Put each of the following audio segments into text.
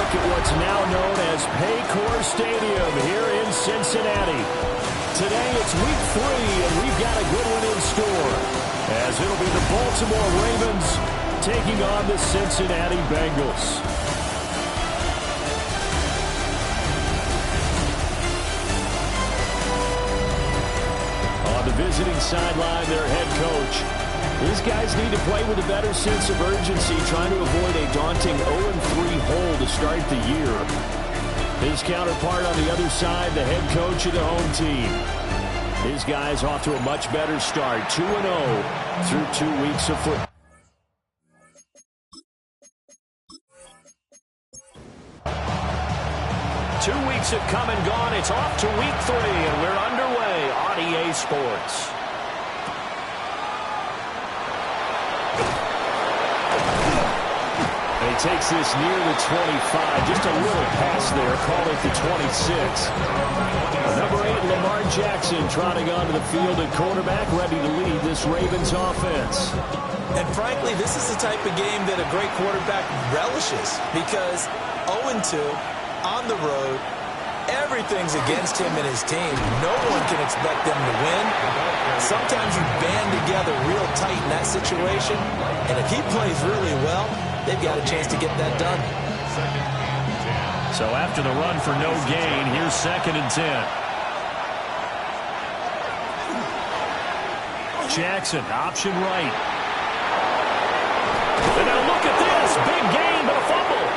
look at what's now known as Paycor Stadium here in Cincinnati. Today it's week 3, and we've got a good one in store, as it'll be the Baltimore Ravens taking on the Cincinnati Bengals. On the visiting sideline, their head coach. These guys need to play with a better sense of urgency, trying to avoid a daunting 0-3 hole to start the year. His counterpart on the other side, the head coach of the home team. His guys off to a much better start, 2-0 through 2 weeks of football. Two weeks have come and gone. It's off to week 3, and we're underway on EA Sports. And he takes this near the 25. Just a little pass there. Call it the 26. Number 8, Lamar Jackson, trotting onto the field at quarterback, ready to lead this Ravens offense. And frankly, this is the type of game that a great quarterback relishes, because 0-2 on the road, everything's against him and his team. No one can expect them to win. Sometimes you band together real tight in that situation, and if he plays really well, they've got a chance to get that done. So after the run for no gain, here's 2nd and 10. Jackson, option right. And now look at this. Big gain, but a fumble.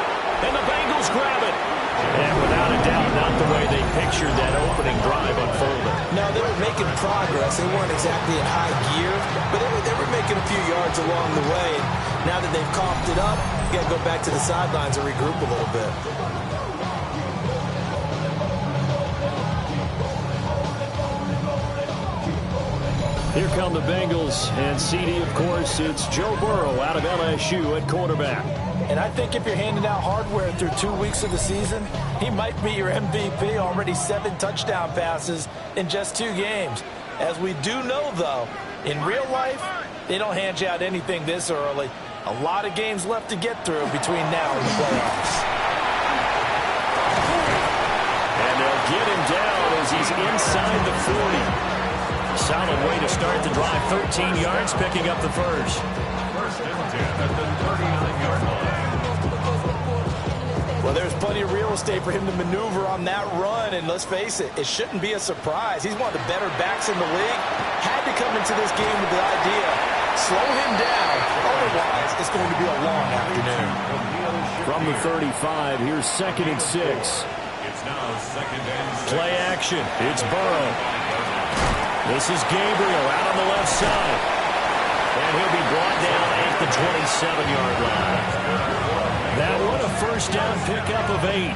And the Bengals grab it. And without a doubt, not the way they pictured that opening drive unfolding. No, they were making progress. They weren't exactly in high gear, but they were making a few yards along the way. Now that they've coughed it up, you got to go back to the sidelines and regroup a little bit. Here come the Bengals, and CD, of course, it's Joe Burrow out of LSU at quarterback. And I think if you're handing out hardware through 2 weeks of the season, he might be your MVP. Already 7 touchdown passes in just 2 games. As we do know, though, in real life, they don't hand you out anything this early. A lot of games left to get through between now and the playoffs. And they'll get him down as he's inside the 40. Solid way to start the drive. 13 yards, picking up the first. 1st and 10 at the 39-yard line. Well, there's plenty of real estate for him to maneuver on that run, and let's face it, it shouldn't be a surprise. He's one of the better backs in the league. Had to come into this game with the idea, slow him down. Otherwise, it's going to be a long afternoon. From the 35, here's 2nd and 6. It's now 2nd and 6. Play action. It's Burrow. This is Gabriel out on the left side. And he'll be brought down at the 27-yard line. That one a first down pickup of 8.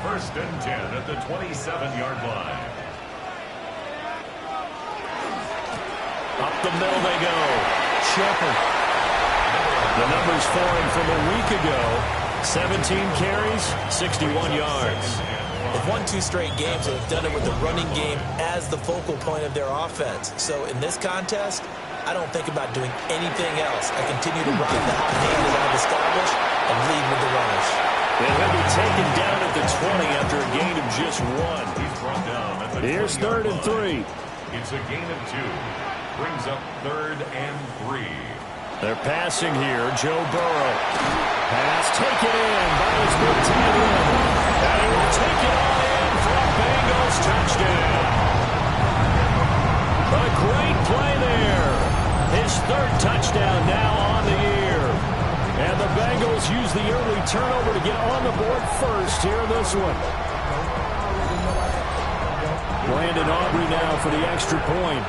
1st and 10 at the 27-yard line. Up the middle they go. Shepard. The numbers for him from a week ago. 17 carries, 61 yards. They've won 2 straight games, and they've done it with the running game as the focal point of their offense. So in this contest, I don't think about doing anything else. I continue to ride the hot hand that I've established and lead with the runners. And he'll be taken down at the 20 after a gain of just 1. He's brought down at the Here's 3rd and 3. It's a gain of 2. Brings up 3rd and 3. They're passing here. Joe Burrow. Pass taken in by his big tight end. And he will take it all in for a Bengals touchdown. A great play there. His 3rd touchdown now on the year. And the Bengals use the early turnover to get on the board first here in this one. Brandon Aubrey now for the extra point.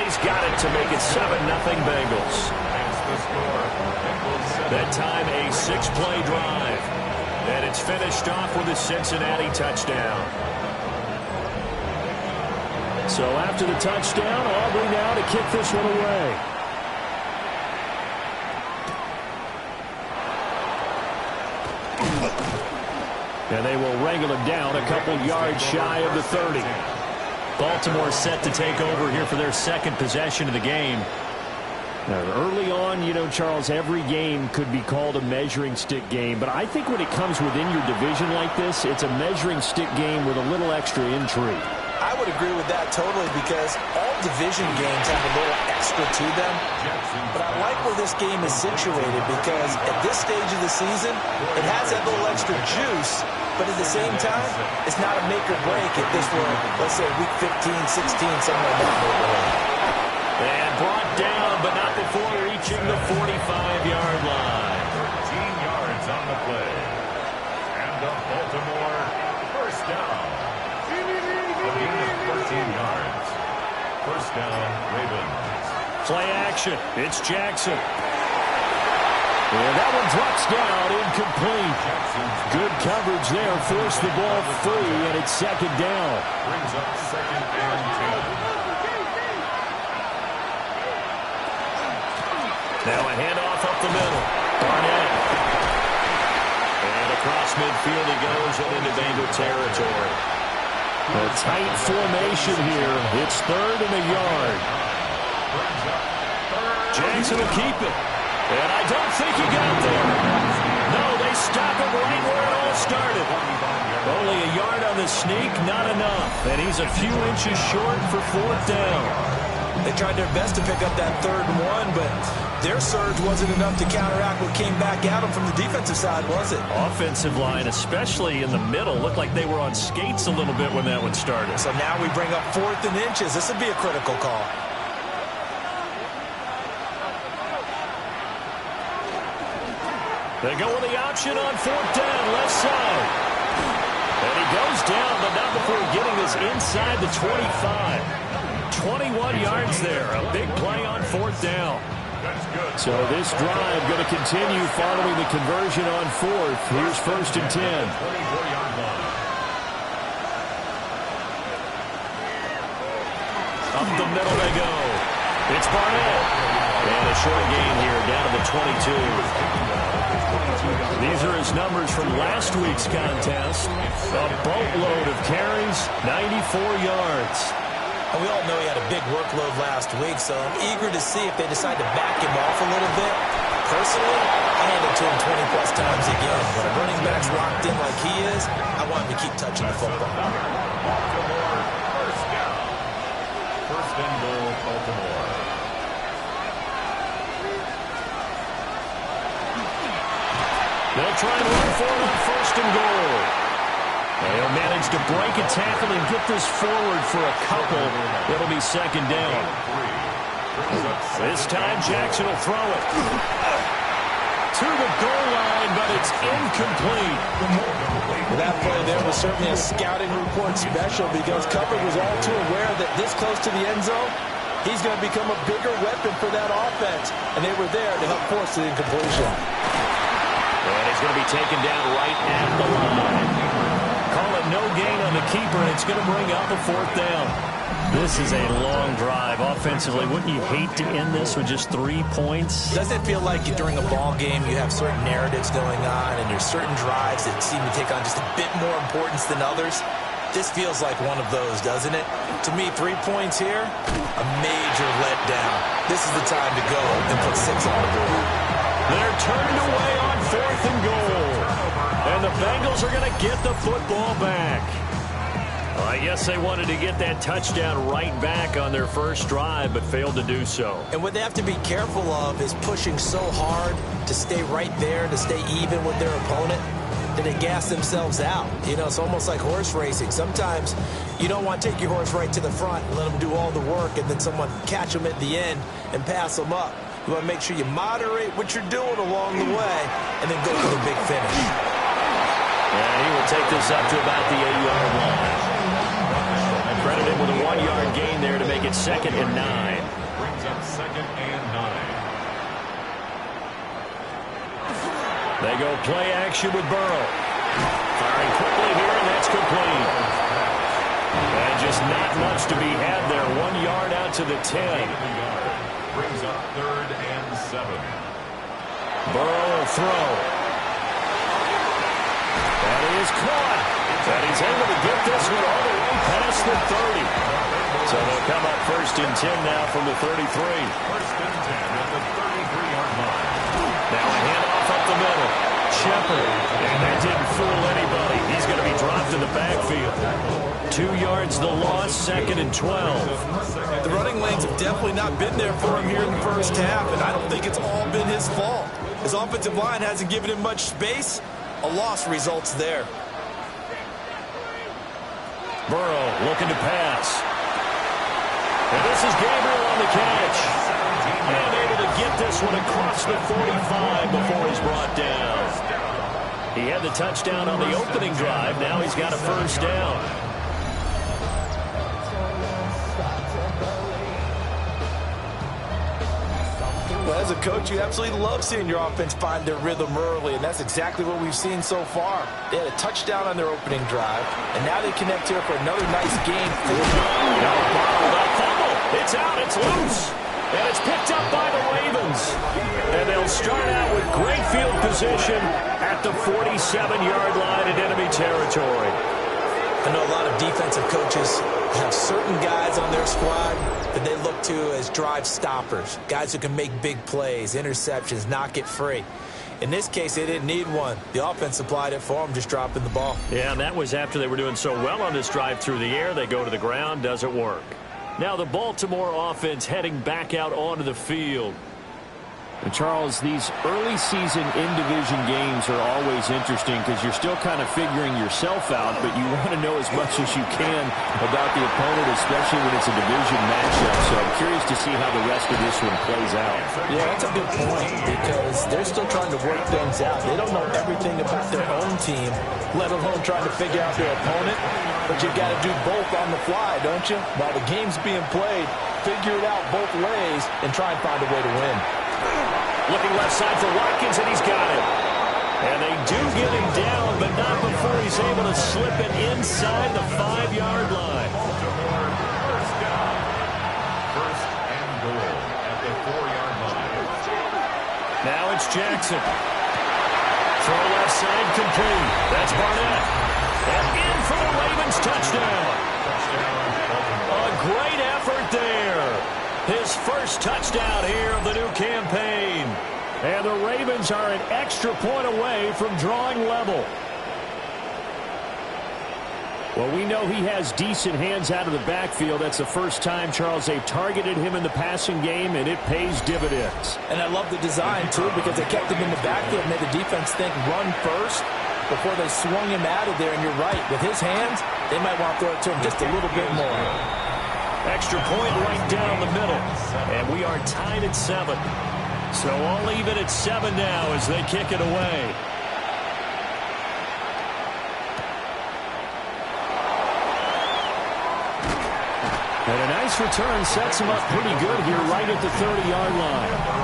He's got it to make it 7-0 Bengals. That's the score. Bengals 7. That time a 6-play drive. And it's finished off with a Cincinnati touchdown. So after the touchdown, Aubrey now to kick this one away. And they will wrangle him down a couple yards shy of the 30. Baltimore set to take over here for their 2nd possession of the game. Early on, you know, Charles, every game could be called a measuring stick game. But I think when it comes within your division like this, it's a measuring stick game with a little extra intrigue. I would agree with that totally because all division games have a little extra to them. But I like where this game is situated because at this stage of the season, it has that little extra juice. But at the same time, it's not a make or break if this were, let's say, week 15, 16, somewhere in that neighborhood. And brought down, but not before reaching the 45-yard line. 13 yards on the play. And the Baltimore first down. A gain of 14 yards. First down, Ravens. Play action. It's Jackson. And that one drops down, incomplete. Good coverage there. Forced the ball free, and it's second down. Brings up second and 10. Now a handoff up the middle. Barnett. And across midfield he goes and into Bengal territory. A tight formation here. It's third and a yard. Jackson will keep it. And I don't think he got there. No, they stop him right where it all started. Only a yard on the sneak, not enough. And he's a few inches short for fourth down. They tried their best to pick up that 3rd and 1, but their surge wasn't enough to counteract what came back at them from the defensive side, was it? Offensive line, especially in the middle, looked like they were on skates a little bit when that one started. So now we bring up 4th and inches. This would be a critical call. They go with the option on 4th down, left side. And he goes down, but not before getting us inside the 25. 21 yards there. A big play on 4th down. So this drive going to continue following the conversion on 4th. Here's 1st and 10. Up the middle they go. It's Barnett. And a short gain here down to the 22. These are his numbers from last week's contest. A boatload of carries, 94 yards. And we all know he had a big workload last week, so I'm eager to see if they decide to back him off a little bit. Personally, I hand it to him 20-plus times again. When a running back's locked in like he is, I want him to keep touching the football. Baltimore first down. First and goal, Baltimore. They'll try and run for it on 1st and goal. They'll manage to break a tackle and get this forward for a couple. It'll be second down. This time Jackson will throw it to the goal line, but it's incomplete. That play there was certainly a scouting report special because Cover was all too aware that this close to the end zone, he's going to become a bigger weapon for that offense, and they were there to help force the incompletion. And he's going to be taken down right at the line. Call it no gain on the keeper, and it's going to bring up a 4th down. This is a long drive offensively. Wouldn't you hate to end this with just 3 points? Doesn't it feel like during a ball game you have certain narratives going on and there's certain drives that seem to take on just a bit more importance than others? This feels like one of those, doesn't it? To me, 3 points here, a major letdown. This is the time to go and put 6 on the board. They're turned away on 4th and goal. And the Bengals are going to get the football back. Well, I guess they wanted to get that touchdown right back on their first drive, but failed to do so. And what they have to be careful of is pushing so hard to stay right there, to stay even with their opponent, that they gas themselves out. You know, it's almost like horse racing. Sometimes you don't want to take your horse right to the front and let them do all the work, and then someone catch them at the end and pass them up. You want to make sure you moderate what you're doing along the way and then go for the big finish. And he will take this up to about the 8-yard line. Credit him with a 1-yard gain there to make it 2nd and 9. Brings up 2nd and 9. They go play action with Burrow. Firing quickly here, and that's complete. And just not much to be had there. 1 yard out to the 10. Brings up 3rd and 7. Burrow will throw. That is caught. And he's able to get this one all the way past the 30. So So they'll come up 1st and 10 now from the 33. 1st and 10 at the 33-yard line. Now a handoff up the middle. Shepard. And that didn't fool anybody. He's going to be dropped in the backfield. 2 yards the loss, 2nd and 12. The running lanes have definitely not been there for him here in the first half, and I don't think it's all been his fault. His offensive line hasn't given him much space. A loss results there. Burrow looking to pass. And this is Gabriel on the catch. And able to get this one across the 45 before he's brought down. He had the touchdown on the opening drive. Now he's got a 1st down. Well, as a coach, you absolutely love seeing your offense find their rhythm early, and that's exactly what we've seen so far. They had a touchdown on their opening drive, and now they connect here for another nice game. It's out, it's loose, and it's picked up by the Ravens. And they'll start out with great field position at the 47-yard line in enemy territory. I know a lot of defensive coaches have certain guys on their squad that they look to as drive stoppers, guys who can make big plays, interceptions, knock it free. In this case, they didn't need one. The offense supplied it for them, just dropping the ball. Yeah, and that was after they were doing so well on this drive through the air. They go to the ground, doesn't work. Now the Baltimore offense heading back out onto the field. And Charles, these early season in-division games are always interesting because you're still kind of figuring yourself out, but you want to know as much as you can about the opponent, especially when it's a division matchup. So I'm curious to see how the rest of this one plays out. Yeah, that's a good point because they're still trying to work things out. They don't know everything about their own team, let alone trying to figure out their opponent. But you've got to do both on the fly, don't you? While the game's being played, figure it out both ways and try and find a way to win. Looking left side for Watkins, and he's got it. And they do get him down, but not before he's able to slip it inside the 5-yard line. Baltimore, 1st down. 1st and goal at the 4-yard line. Now it's Jackson. Throw left side complete. That's Barnett. And in for the Ravens touchdown. A great effort there. His first touchdown here of the new campaign. And the Ravens are an extra point away from drawing level. Well, we know he has decent hands out of the backfield. That's the first time, Charles, they've targeted him in the passing game, and it pays dividends. And I love the design, too, because they kept him in the backfield and made the defense think run first before they swung him out of there. And you're right, with his hands, they might want to throw it to him just a little bit more. Extra point right down the middle. And we are tied at 7. So all even at 7 now as they kick it away. And a nice return sets him up pretty good here right at the 30-yard line.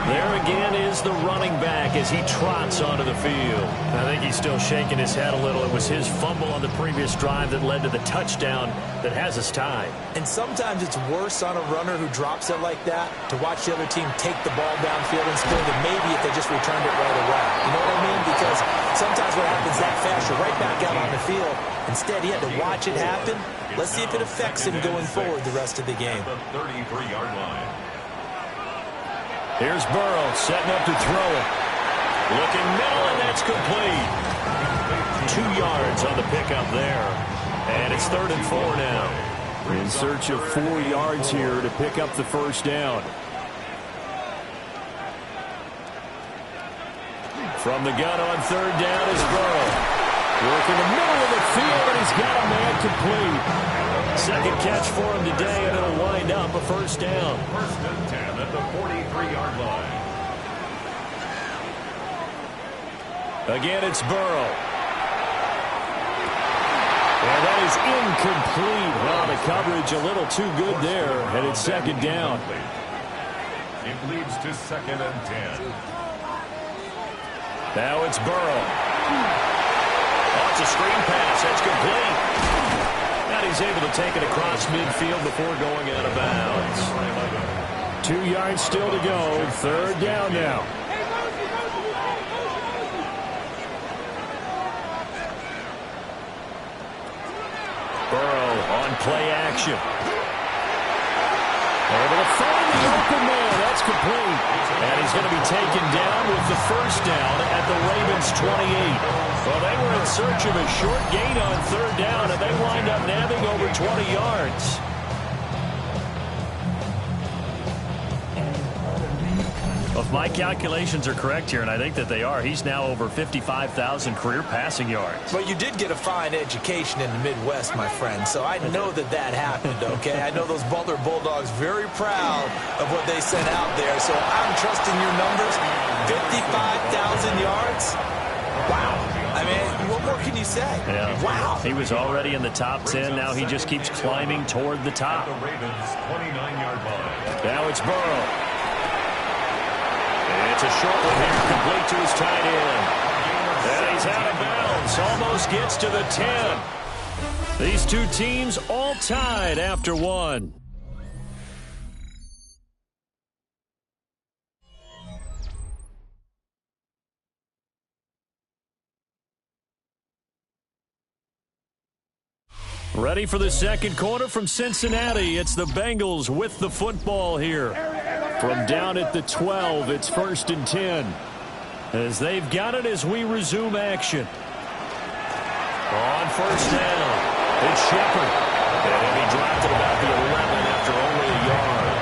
There again is the running back as he trots onto the field. I think he's still shaking his head a little. It was his fumble on the previous drive that led to the touchdown that has us tied. And sometimes it's worse on a runner who drops it like that to watch the other team take the ball downfield and score than maybe if they just returned it right away. You know what I mean? Because sometimes what happens that fast, you're right back out on the field. Instead, he had to watch it happen. Let's see if it affects him going forward the rest of the game. The 33-yard line. Here's Burrow setting up to throw it. Looking middle, and that's complete. 2 yards on the pickup there. And it's 3rd and 4 now. In search of 4 yards here to pick up the first down. From the gun on 3rd down is Burrow. Working the middle of the field, and he's got a man complete. Second catch for him today, and it'll wind up a first down. 1st and 10 at the 43-yard line. Again, it's Burrow. And that is incomplete. Well, the coverage a little too good there, and it's 2nd down. It leads to 2nd and 10. Now it's Burrow. Oh, it's a screen pass. That's complete. And he's able to take it across midfield before going out of bounds. 2 yards still to go. 3rd down now. Burrow on play action. Able to find the open man. That's complete. And he's going to be taken down with the first down at the Ravens' 28. Well, they were in search of a short gain on third down, and they wind up nabbing over 20 yards. Well, if my calculations are correct here, and I think that they are, he's now over 55,000 career passing yards. But you did get a fine education in the Midwest, my friend, so I know that happened, okay? I know those Butler Bulldogs very proud of what they sent out there, so I'm trusting your numbers. 55,000 yards? Wow. I mean, what more can you say? Yeah. Wow. He was already in the top 10. Now he just keeps climbing toward the top. The Ravens' 29-yard line. Now it's Burrow. It's a short one here, complete to his tight end. And he's out of bounds, almost gets to the 10. These two teams all tied after one. Ready for the second quarter from Cincinnati. It's the Bengals with the football here. From down at the 12, it's 1st and 10. As they've got it as we resume action. On first down, it's Shepard. And he dropped it about the 11 after only a yard.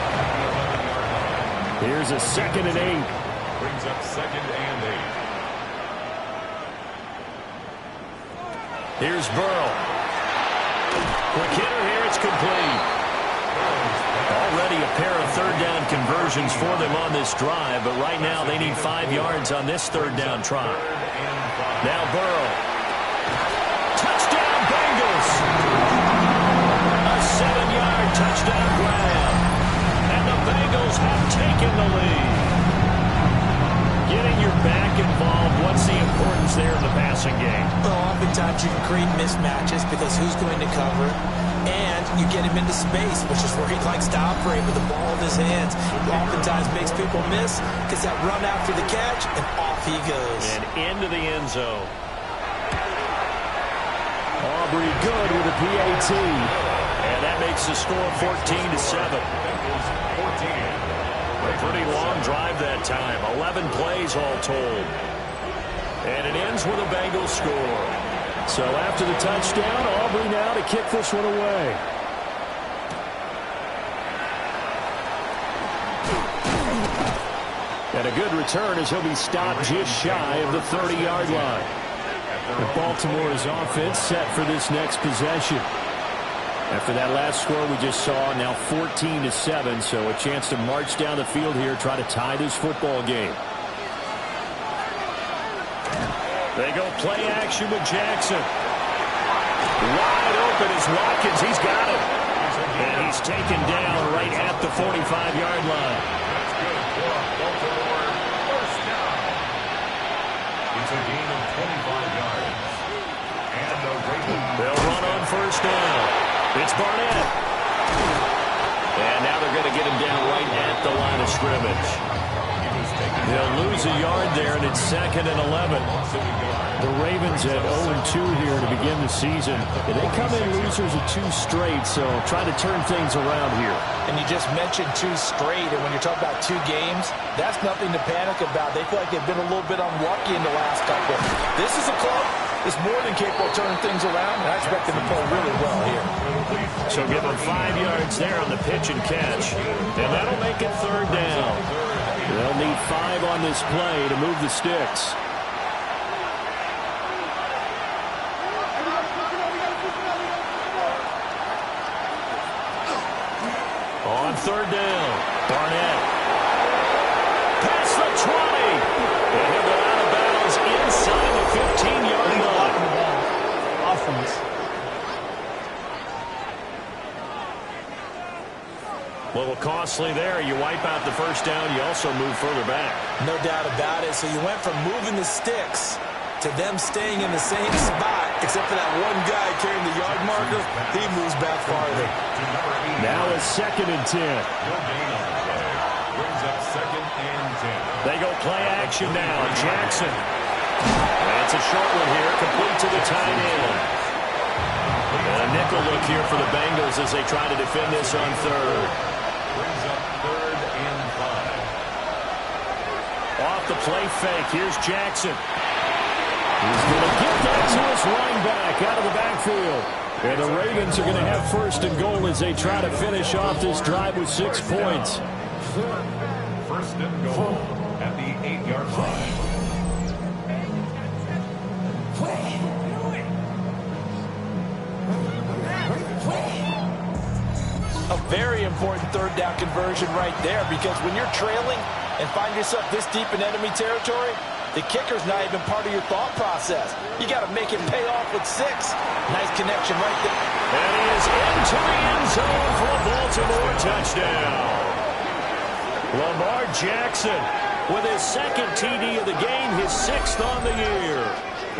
Here's a 2nd and 8. Brings up 2nd and 8. Here's Burrow. Quick hitter here, it's complete. Already a pair of third down conversions for them on this drive, but right now they need 5 yards on this third down try. Now Burrow. Touchdown Bengals! A 7-yard touchdown grab. And the Bengals have taken the lead. Getting your back involved, what's the importance there in the passing game? Well, oftentimes you can create mismatches because who's going to cover it? And you get him into space, which is where he likes to operate with the ball in his hands. He oftentimes makes people miss, gets that run after the catch, and off he goes. And into the end zone. Aubrey good with a PAT. And that makes the score 14-7. Bengals 14. A pretty long drive that time. 11 plays all told. And it ends with a Bengals score. So after the touchdown, Aubrey now to kick this one away. And a good return as he'll be stopped just shy of the 30-yard line. And Baltimore's offense set for this next possession. After that last score we just saw, now 14-7, so a chance to march down the field here, try to tie this football game. They go play action with Jackson. Wide open is Watkins. He's got it. And he's taken down right at the 45-yard line. That's good for Baltimore. First down. It's a gain of 25 yards. And the Ravens. They'll run on first down. It's Barnett. And now they're going to get him down right at the line of scrimmage. They'll lose a yard there, and it's 2nd and 11. The Ravens at 0-2 here to begin the season. They come in losers of 2 straight, so trying to turn things around here. And you just mentioned 2 straight, and when you're talking about 2 games, that's nothing to panic about. They feel like they've been a little bit unlucky in the last couple. This is a club that's more than capable of turning things around, and I expect them to play really well here. So give them 5 yards there on the pitch and catch, and that'll make it 3rd down. They'll need 5 on this play to move the sticks. On 3rd down, Barnett. Past the 20. And he'll go out of bounds inside the 15-yard line. Offense. A little costly there. You wipe out the first down. You also move further back. No doubt about it. So you went from moving the sticks to them staying in the same spot, except for that one guy carrying the yard marker. He moves back farther. Now it's 2nd and 10. Brings up 2nd and 10. They go play action now. Jackson. That's a short one here, complete to the tight end. And a nickel look here for the Bengals as they try to defend this on 3rd. Brings up 3rd and 5. Off the play fake, here's Jackson. He's going to get that to his running back out of the backfield. And the Ravens are going to have 1st and goal as they try to finish off this drive with 6 points. 1st and goal at the 8-yard line. A very important 3rd down conversion right there, because when you're trailing and find yourself this deep in enemy territory, the kicker's not even part of your thought process. You got to make it pay off with 6. Nice connection right there. And he is into the end zone for a Baltimore touchdown. Lamar Jackson with his 2nd TD of the game, his 6th on the year.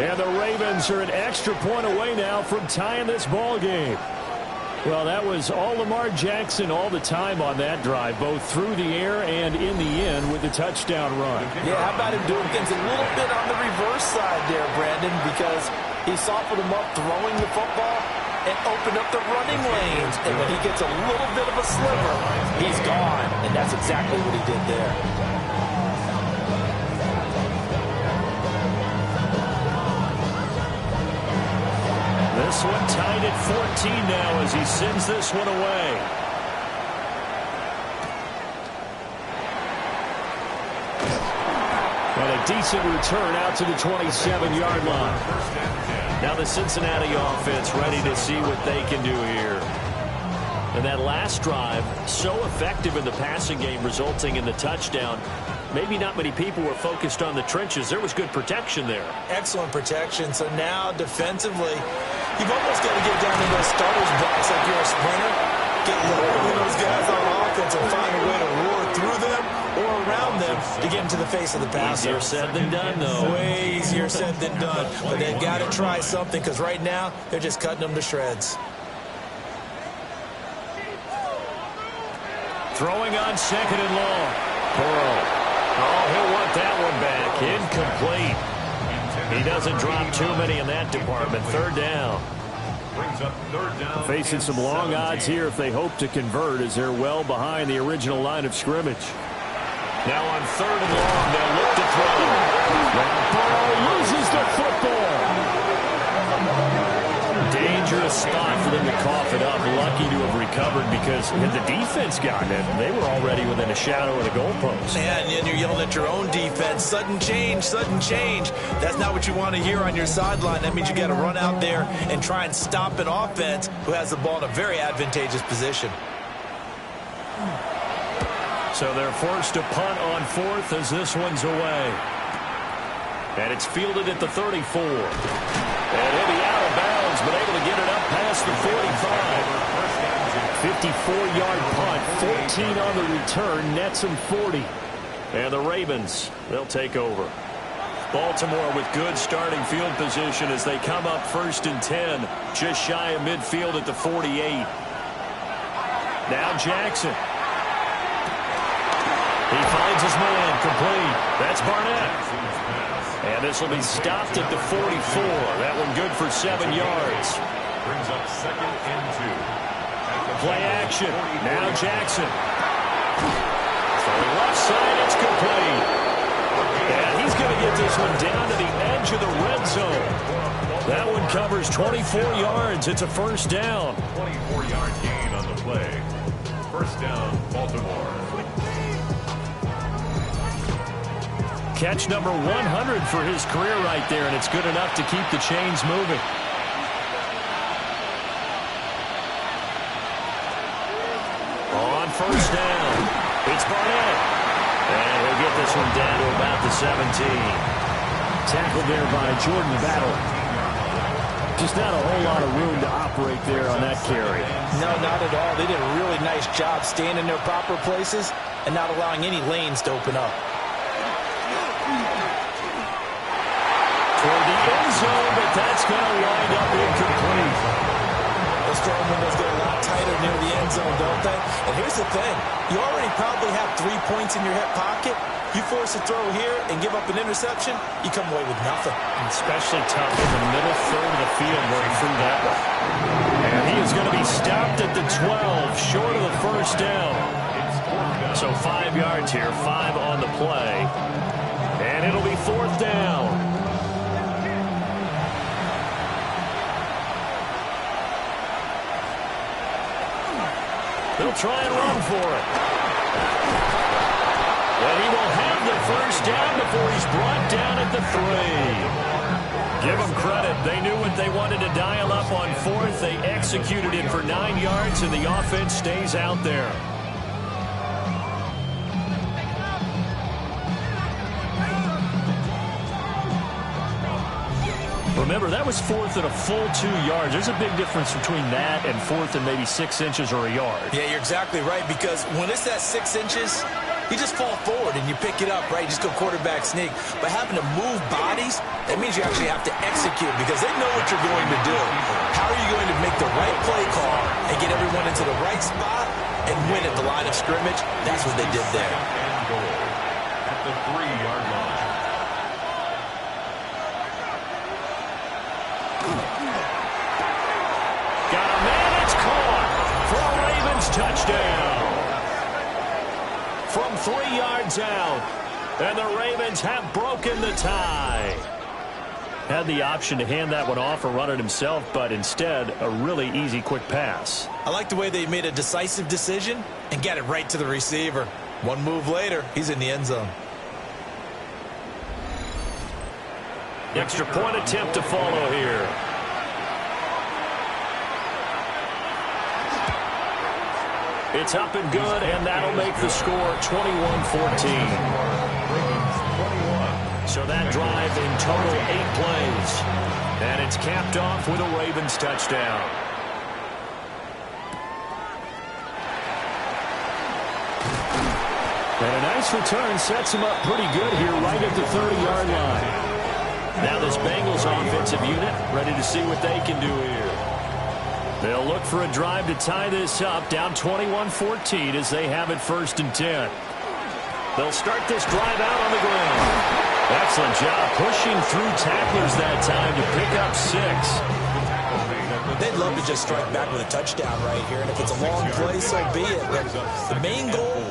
And the Ravens are an extra point away now from tying this ball game. Well, that was all Lamar Jackson all the time on that drive, both through the air and in the end with the touchdown run. Yeah, how about him doing things a little bit on the reverse side there, Brandon, because he softened him up throwing the football and opened up the running lanes. And when he gets a little bit of a sliver, he's gone. And that's exactly what he did there. This one tied at 14 now as he sends this one away. And a decent return out to the 27-yard line. Now the Cincinnati offense ready to see what they can do here. And that last drive, so effective in the passing game, resulting in the touchdown. Maybe not many people were focused on the trenches. There was good protection there. Excellent protection. So now defensively, you've almost got to get down to those starters blocks like you're a sprinter. Get lower than those guys on offense and find a way to roar through them or around them to get into the face of the passer. Easier said than done, though. Way easier said than done. But they've got to try something, because right now they're just cutting them to shreds. Throwing on 2nd and long. Burrow. Oh, he'll want that one back. Incomplete. He doesn't drop too many in that department. 3rd down. Brings up 3rd down. Facing some long odds here if they hope to convert, as they're well behind the original line of scrimmage. Now on 3rd and long, they'll look to throw. Burrow loses the football. Dangerous spot for them to cough it up. Lucky to have recovered, because had the defense gotten it, they were already within a shadow of the goalpost. And then you're yelling at your own defense. Sudden change, sudden change. That's not what you want to hear on your sideline. That means you got to run out there and try and stop an offense who has the ball in a very advantageous position. So they're forced to punt on 4th as this one's away. And it's fielded at the 34. And he'll be out of bounds, but able to get it up past the 45. 54-yard punt, 14 on the return, nets him 40. And the Ravens, they'll take over. Baltimore with good starting field position as they come up 1st and 10, just shy of midfield at the 48. Now Jackson. He finds his man, complete. That's Barnett. And this will be stopped at the 44. That one good for 7 yards. Brings up 2nd and 2. Play action. Now Jackson. Throwing left side, it's complete. And he's going to get this one down to the edge of the red zone. That one covers 24 yards. It's a 1st down. 24-yard gain on the play. 1st down, Baltimore. Catch number 100 for his career right there, and it's good enough to keep the chains moving. On 1st down, it's Barnett. And he'll get this one down to about the 17. Tackled there by Jordan Battle. Just not a whole lot of room to operate there on that carry. No, not at all. They did a really nice job staying in their proper places and not allowing any lanes to open up. For the end zone, but that's going to wind up incomplete. Those throwing windows get a lot tighter near the end zone, don't they? And here's the thing. You already probably have 3 points in your hip pocket. You force a throw here and give up an interception, you come away with nothing. Especially tough in the middle third of the field where he threw that one. And he is going to be stopped at the 12, short of the 1st down. So 5 yards here, 5 on the play. And it'll be 4th down. They'll try and run for it. And he will have the first down before he's brought down at the 3. Give them credit. They knew what they wanted to dial up on 4th. They executed it for 9 yards, and the offense stays out there. Remember, that was 4th and a full 2 yards. There's a big difference between that and 4th and maybe 6 inches or a yard. Yeah, you're exactly right, because when it's that 6 inches, you just fall forward and you pick it up, right? You just go quarterback sneak. But having to move bodies, that means you actually have to execute because they know what you're going to do. How are you going to make the right play call and get everyone into the right spot and win at the line of scrimmage? That's what they did there. And goal at the 3-yard line. Got a man, it's caught for a Ravens touchdown. From 3 yards out, and the Ravens have broken the tie. Had the option to hand that one off or run it himself, but instead, a really easy, quick pass. I like the way they made a decisive decision and got it right to the receiver. One move later, he's in the end zone. Extra point attempt to follow here. It's up and good, and that'll make the score 21-14. So that drive in total 8 plays. And it's capped off with a Ravens touchdown. And a nice return sets him up pretty good here right at the 30-yard line. Now this Bengals offensive unit ready to see what they can do here. They'll look for a drive to tie this up, down 21-14 as they have it 1st and 10. They'll start this drive out on the ground. Excellent job pushing through tacklers that time to pick up 6. They'd love to just strike back with a touchdown right here, and if it's a long play, so be it. But the main goal,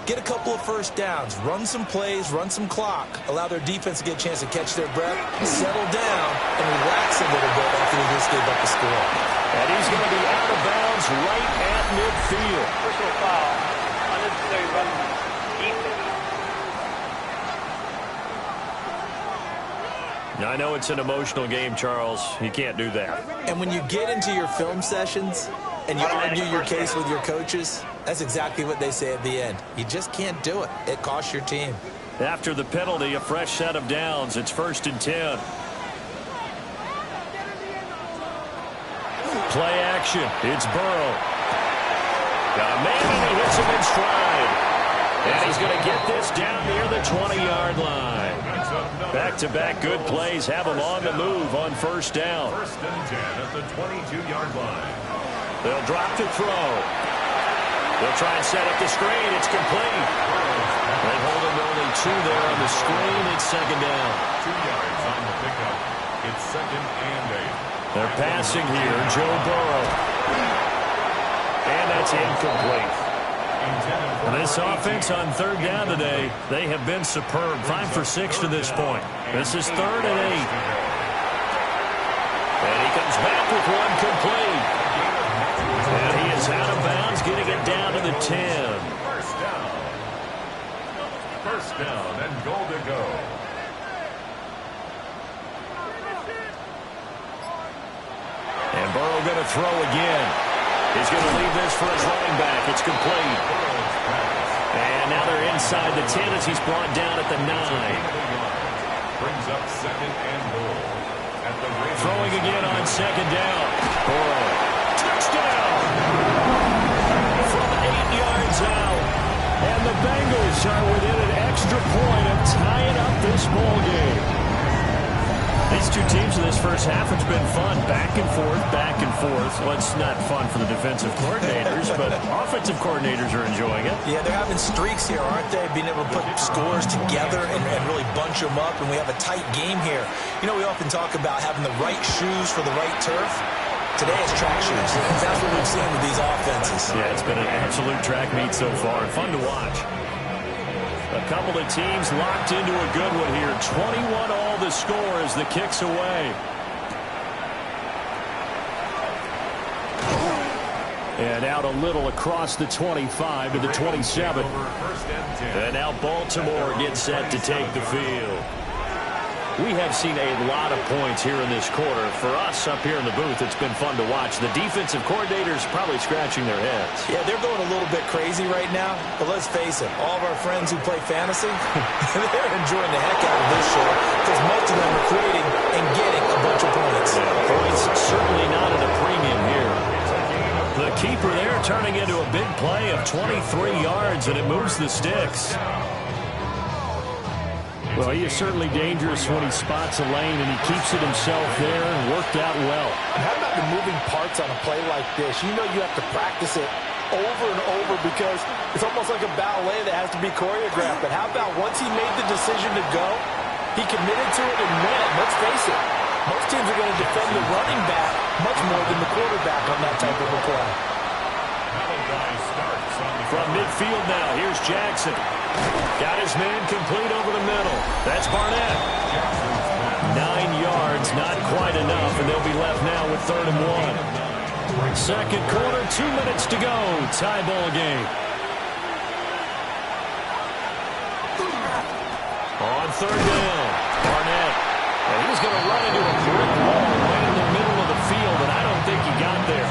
get a couple of first downs, run some plays, run some clock, allow their defense to get a chance to catch their breath, settle down, and relax a little bit after they just gave up the score. And he's going to be out of bounds right at midfield. Personal foul. Unnecessary run defense. I know it's an emotional game, Charles. You can't do that. And when you get into your film sessions and you argue your case with your coaches, that's exactly what they say at the end. You just can't do it. It costs your team. After the penalty, a fresh set of downs. It's 1st and 10. Play action. It's Burrow. Got a man, and he hits him in stride. And he's going to get this down near the 20-yard line. Back-to-back good plays have him on the move on 1st down. 1st and 10 at the 22-yard line. They'll drop to throw. They'll try and set up the screen. It's complete. They hold him only 2 there on the screen. It's 2nd down. 2 yards on the pickup. It's 2nd and 8. They're passing here. Joe Burrow. And that's incomplete. This offense on 3rd down today, they have been superb. 5 for 6 to this point. This is 3rd and 8. And he comes back with one complete. And he is out of bounds, getting it down to the 10. First down and goal to go. And Burrow going to throw again. He's going to leave this for his running back. It's complete. And now they're inside the 10 as he's brought down at the 9. Brings up 2nd and goal. Throwing again on 2nd down. Burrow. Touchdown! From 8 yards out. And the Bengals are within an extra point of tying up this ball game. These two teams in this first half, it's been fun. Back and forth, back and forth. Well, it's not fun for the defensive coordinators, but offensive coordinators are enjoying it. Yeah, they're having streaks here, aren't they? Being able to put scores together and really bunch them up, and we have a tight game here. You know, we often talk about having the right shoes for the right turf. Today it's track shoes. That's what we've seen with these offenses. Yeah, it's been an absolute track meet so far, and fun to watch. couple of teams locked into a good one here. 21 all the score as the kick's away. And out a little across the 25 to the 27. And now Baltimore gets set to take the field. We have seen a lot of points here in this quarter. For us up here in the booth, it's been fun to watch. The defensive coordinators probably scratching their heads. Yeah, they're going a little bit crazy right now. But let's face it, all of our friends who play fantasy, they're enjoying the heck out of this show because most of them are creating and getting a bunch of points. Yeah, points certainly not at a premium here. The keeper there turning into a big play of 23 yards, and it moves the sticks. Well, he is certainly dangerous when he spots a lane, and he keeps it himself there and worked out well. And how about the moving parts on a play like this? You know you have to practice it over and over because it's almost like a ballet that has to be choreographed. But how about once he made the decision to go, he committed to it and went. Let's face it, most teams are going to defend the running back much more than the quarterback on that type of a play. From midfield now, here's Jackson. Got his man complete over the middle. That's Barnett. 9 yards, not quite enough, and they'll be left now with 3rd and 1. Second quarter, 2 minutes to go. Tie ball game. On 3rd down, Barnett. And he's going to run into a brick wall right in the middle of the field, and I don't think he got there.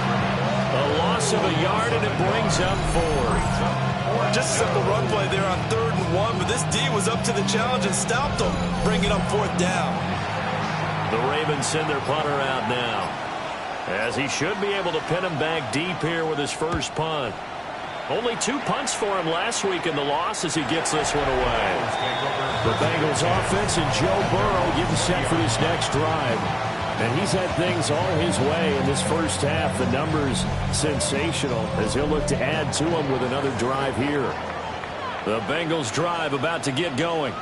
A loss of a yard, and it brings up 4. Just a simple run play there on 3rd and 1, but this D was up to the challenge and stopped them, bringing up 4th down. The Ravens send their punter out now, as he should be able to pin him back deep here with his first punt. Only 2 punts for him last week in the loss as he gets this one away. The Bengals offense and Joe Burrow getting set for this next drive. And he's had things all his way in this first half. The numbers sensational as he'll look to add to them with another drive here. The Bengals drive about to get going.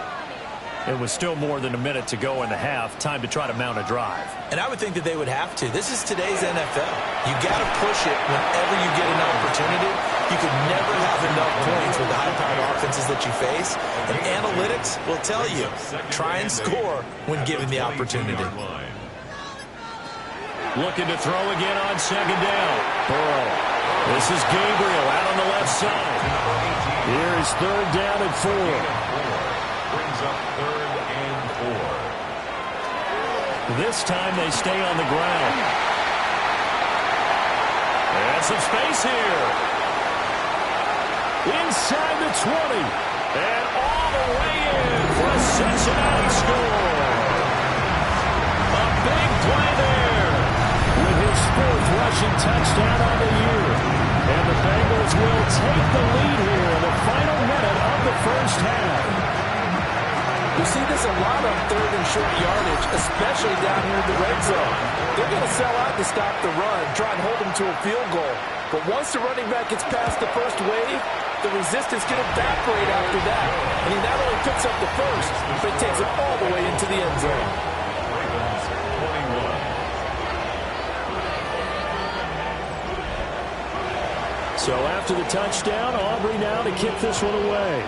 And with still more than a minute to go in the half, time to try to mount a drive. And I would think that they would have to. This is today's NFL. You got to push it whenever you get an opportunity. You could never have enough points with the high-powered offenses that you face. And analytics will tell you, try and score when given the opportunity. Looking to throw again on 2nd down. Burrow. This is Gabriel out on the left side. Here is 3rd down and 4. Brings up 3rd and 4. This time they stay on the ground. And some space here. Inside the 20. And all the way in for a Cincinnati score. A big play there. With his 4th rushing touchdown on the year. And the Bengals will take the lead here in the final minute of the first half. You see this a lot on 3rd and short yardage, especially down here in the red zone. They're going to sell out to stop the run, try and hold them to a field goal. But once the running back gets past the first wave, the resistance can evaporate after that. And he not only picks up the first, but he takes it all the way into the end zone. Ravens 21. So after the touchdown, Aubrey now to kick this one away.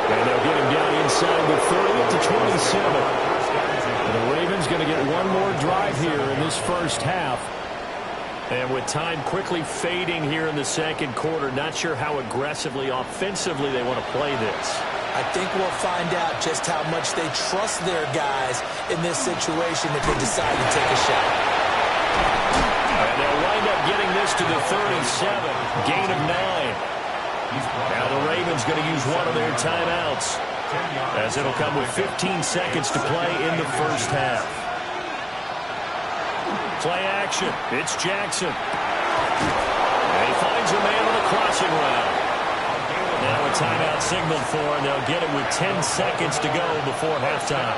And they'll get him down inside the 30 to 27. And the Ravens going to get one more drive here in this first half. And with time quickly fading here in the second quarter, not sure how aggressively, offensively they want to play this. I think we'll find out just how much they trust their guys in this situation if they decide to take a shot. And they'll wind up getting this to the 37, gain of 9. Now the Ravens going to use one of their timeouts, as it'll come with 15 seconds to play in the first half. Play action. It's Jackson. And he finds a man on the crossing route. Now a timeout signaled for, and they'll get it with 10 seconds to go before halftime.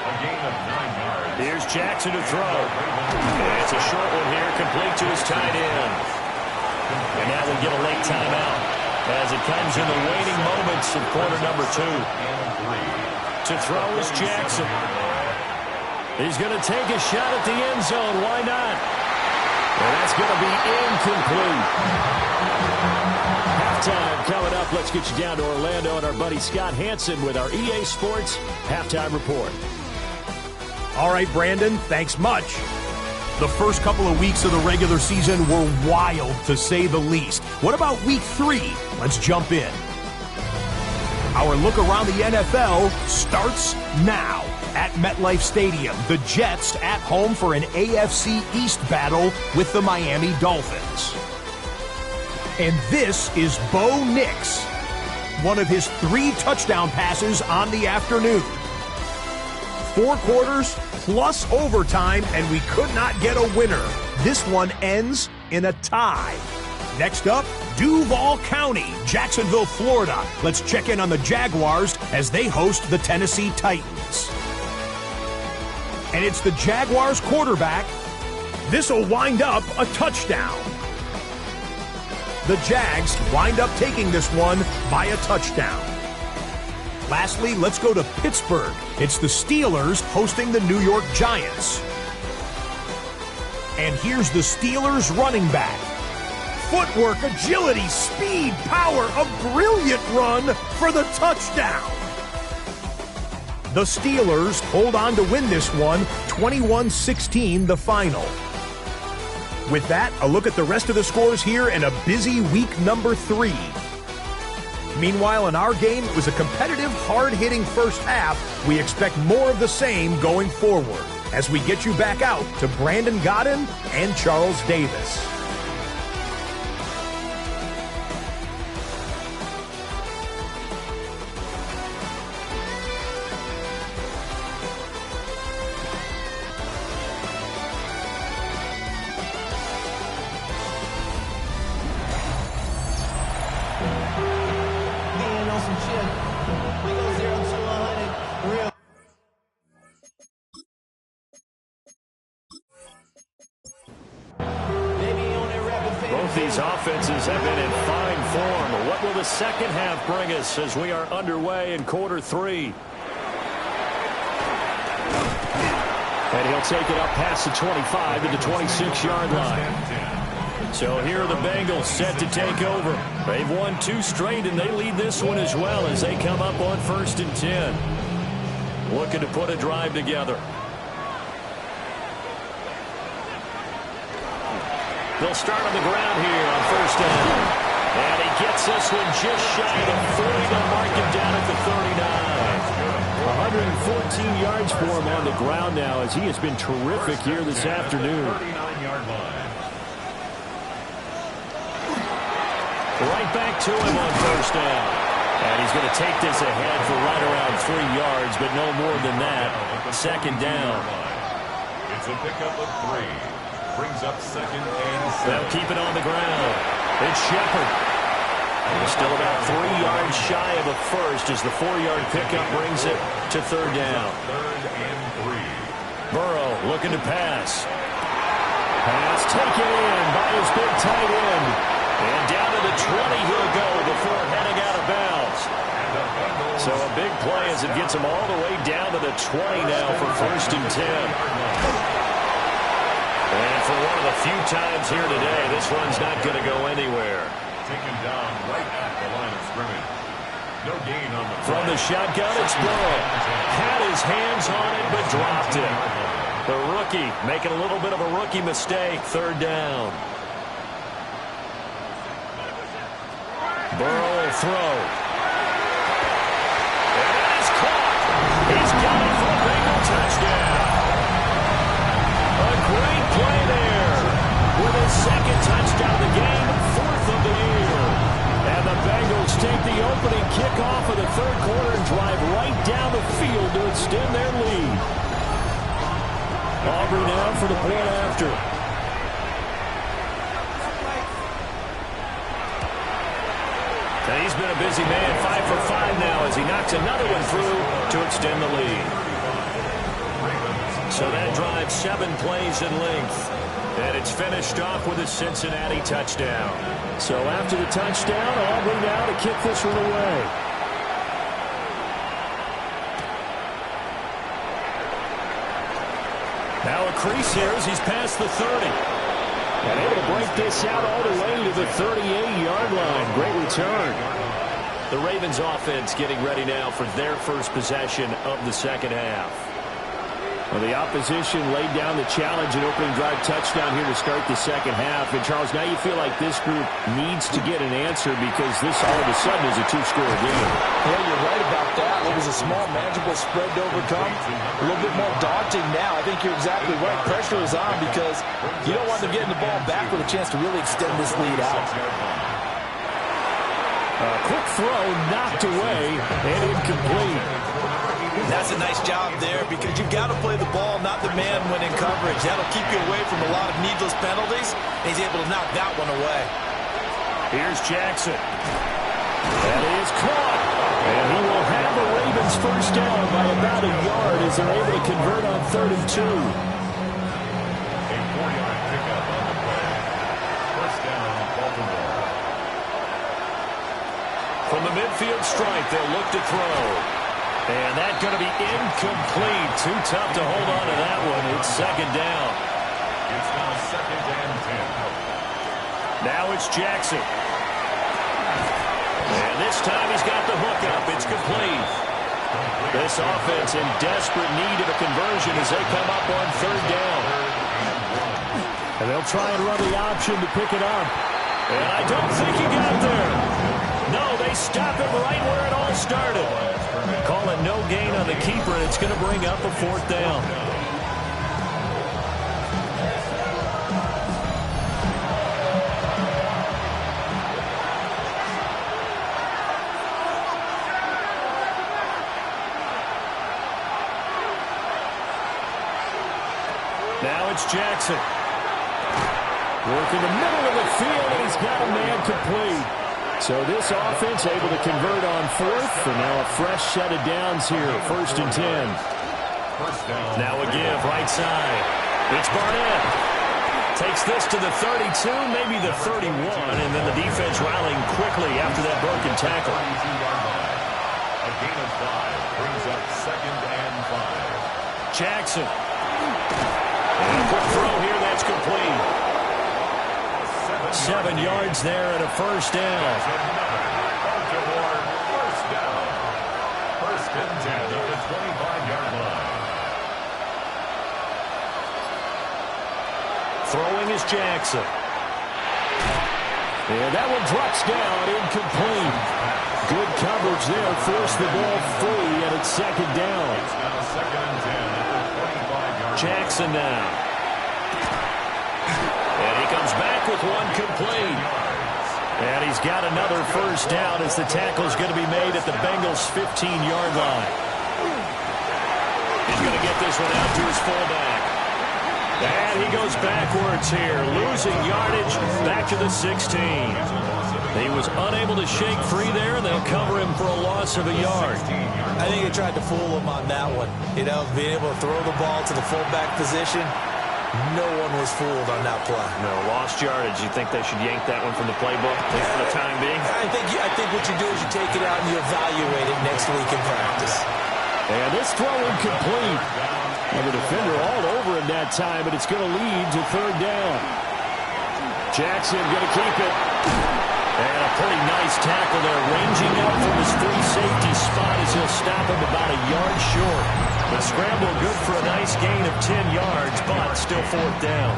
A gain of 9 yards. Here's Jackson to throw. And it's a short one here, complete to his tight end. And now we get a late timeout as it comes in the waning moments of quarter number 2. To throw is Jackson. He's going to take a shot at the end zone. Why not? And that's going to be incomplete. Halftime coming up. Let's get you down to Orlando and our buddy Scott Hansen with our EA Sports Halftime Report. All right, Brandon, thanks much. The first couple of weeks of the regular season were wild, to say the least. What about week 3? Let's jump in. Our look around the NFL starts now. At MetLife Stadium, the Jets at home for an AFC East battle with the Miami Dolphins. And this is Bo Nix, one of his 3 touchdown passes on the afternoon. 4 quarters plus overtime, and we could not get a winner. This one ends in a tie. Next up, Duval County, Jacksonville, Florida. Let's check in on the Jaguars as they host the Tennessee Titans. And it's the Jaguars quarterback. This will wind up a touchdown. The Jags wind up taking this one by a touchdown. Lastly, let's go to Pittsburgh. It's the Steelers hosting the New York Giants. And here's the Steelers running back. Footwork, agility, speed, power, a brilliant run for the touchdown. The Steelers hold on to win this one, 21-16 the final. With that, a look at the rest of the scores here and a busy week number 3. Meanwhile, in our game, it was a competitive, hard-hitting first half. We expect more of the same going forward as we get you back out to Brandon Godden and Charles Davis. These offenses have been in fine form. What will the second half bring us as we are underway in quarter 3? And he'll take it up past the 25 to the 26-yard line. So here are the Bengals set to take over. They've won 2 straight, and they lead this one as well as they come up on 1st and 10. Looking to put a drive together. They'll start on the ground here on 1st down. And he gets this one just shy of the 40. They'll mark him down at the 39. 114 yards for him on the ground now as he has been terrific here this afternoon. 39-yard line. Right back to him on 1st down. And he's going to take this ahead for right around 3 yards, but no more than that. 2nd down. It's a pickup of 3. Brings up 2nd and 7. They'll keep it on the ground. It's Shepard. They're still about 3 yards shy of a first as the 4-yard pickup brings it to 3rd down. 3rd and 3. Burrow looking to pass. Pass taken in by his big tight end. And down to the 20 he'll go before heading out of bounds. So a big play as it gets him all the way down to the 20 now for 1st and 10. And for one of the few times here today, this one's not going to go anywhere. Taken down right at the line of scrimmage. No gain on the From the shotgun, it's Burrow. Had his hands on it, but dropped it. The rookie making a little bit of a rookie mistake. 3rd down. Burrow will throw. And it is caught. He's got it for a Bengal touchdown. A great play there with his 2nd touchdown of the game, 4th of the year. And the Bengals take the opening kickoff of the 3rd quarter and drive right down the field to extend their lead. Aubrey now for the point after. And he's been a busy man, 5 for 5 now as he knocks another one through to extend the lead. So that drives 7 plays in length. And it's finished off with a Cincinnati touchdown. So after the touchdown, Aubrey now to kick this one away. Now a crease here as he's past the 30. And able to break this out all the way to the 38-yard line. Great return. The Ravens offense getting ready now for their first possession of the second half. Well, the opposition laid down the challenge and opening drive touchdown here to start the second half. And, Charles, now you feel like this group needs to get an answer because this all of a sudden is a two-score game. Yeah, you're right about that. It was a small, manageable spread to overcome. A little bit more daunting now. I think you're exactly right. Pressure is on because you don't want them getting the ball back with a chance to really extend this lead out. Quick throw knocked away and incomplete. That's a nice job there because you've got to play the ball, not the man when in coverage. That'll keep you away from a lot of needless penalties. He's able to knock that one away. Here's Jackson. That is caught. And he will have the Ravens first down by about a yard as they're able to convert on 3rd and 2. A 4-yard pickup on the play. First down, Baltimore. From the midfield stripe, they'll look to throw. And that's going to be incomplete. Too tough to hold on to that one. It's second down. It's now 2nd and 10. Now it's Jackson. And this time he's got the hook up. It's complete. This offense in desperate need of a conversion as they come up on 3rd down. And they'll try and run the option to pick it up. And I don't think he got there. No, they stop him right where it all started. Call it no gain on the keeper, and it's going to bring up a 4th down. Now it's Jackson. Work in the middle of the field, and he's got a man complete. So this offense able to convert on 4th, and now a fresh set of downs here, 1st and 10. Now a give, right side. It's Barnett. Takes this to the 32, maybe the 31, and then the defense rallying quickly after that broken tackle. A gain of 5 brings up 2nd and 5. Jackson. And a quick throw here, that's complete. 7 yards there and a first down. Baltimore first down. 1st and 10 at the 25-yard line. Throwing is Jackson. And that one drops down, incomplete. Good coverage there, forced the ball free, and it's 2nd down. It's now 2nd and 10 at the 25-yard line. Jackson now. And he comes back with one complete. And he's got another first down as the tackle's going to be made at the Bengals' 15-yard line. He's going to get this one out to his fullback. And he goes backwards here, losing yardage back to the 16. He was unable to shake free there, and they'll cover him for a loss of a yard. I think they tried to fool him on that one. You know, being able to throw the ball to the fullback position. No one was fooled on that play. No, lost yardage. You think they should yank that one from the playbook for the time being? I think what you do is you take it out and you evaluate it next week in practice. And this throw incomplete. And the defender all over him that time, but it's going to lead to 3rd down. Jackson going to keep it. And a pretty nice tackle there, ranging out from his free safety spot as he'll stop him about a yard short. The scramble good for a nice gain of 10 yards, but still 4th down.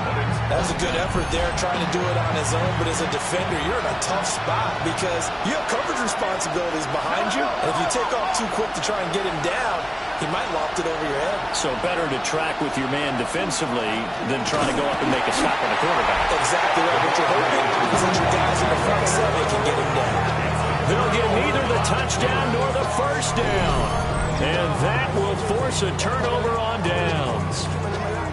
That was a good effort there, trying to do it on his own, but as a defender, you're in a tough spot because you have coverage responsibilities behind you, and if you take off too quick to try and get him down, he might loft it over your head. So better to track with your man defensively than trying to go up and make a stop on the quarterback. Exactly right. What you're hoping is that your guys in the front seven can get him down. They'll get neither the touchdown nor the first down. And that will force a turnover on downs.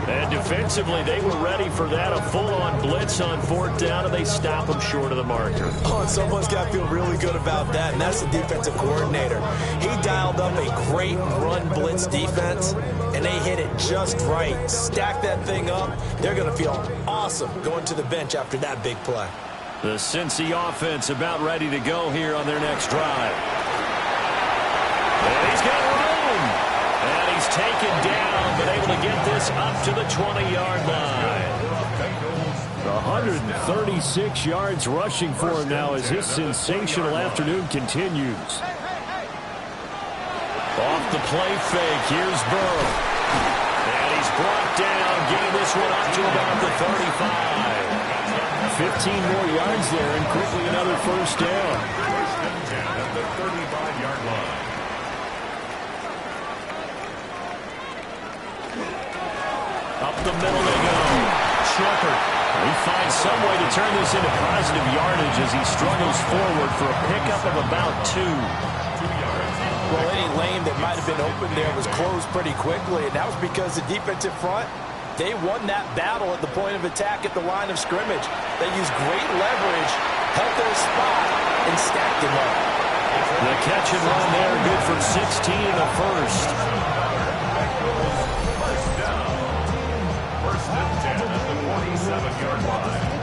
And defensively, they were ready for that, a full-on blitz on 4th down, and they stop them short of the marker. Oh, and someone's got to feel really good about that, and that's the defensive coordinator. He dialed up a great run blitz defense, and they hit it just right. Stack that thing up. They're going to feel awesome going to the bench after that big play. The Cincy offense about ready to go here on their next drive. And he's got room. And he's taken down, but able to get this up to the 20-yard line. The 136 yards rushing for him now as his sensational afternoon continues. Off the play fake, here's Burrow. And he's brought down, getting this one up to about the 35. 15 more yards there and quickly another first down. First and 10 at the 35-yard line. Up the middle they go. Shepard. He finds some way to turn this into positive yardage as he struggles forward for a pickup of about 2. 2 yards. Well, any lane that might have been open there was closed pretty quickly, and that was because the defensive front, they won that battle at the point of attack at the line of scrimmage. They used great leverage, held their spot, and stacked them up. The catch and run there, good for 16 in the first. First down. First and 10 at the 47-yard line.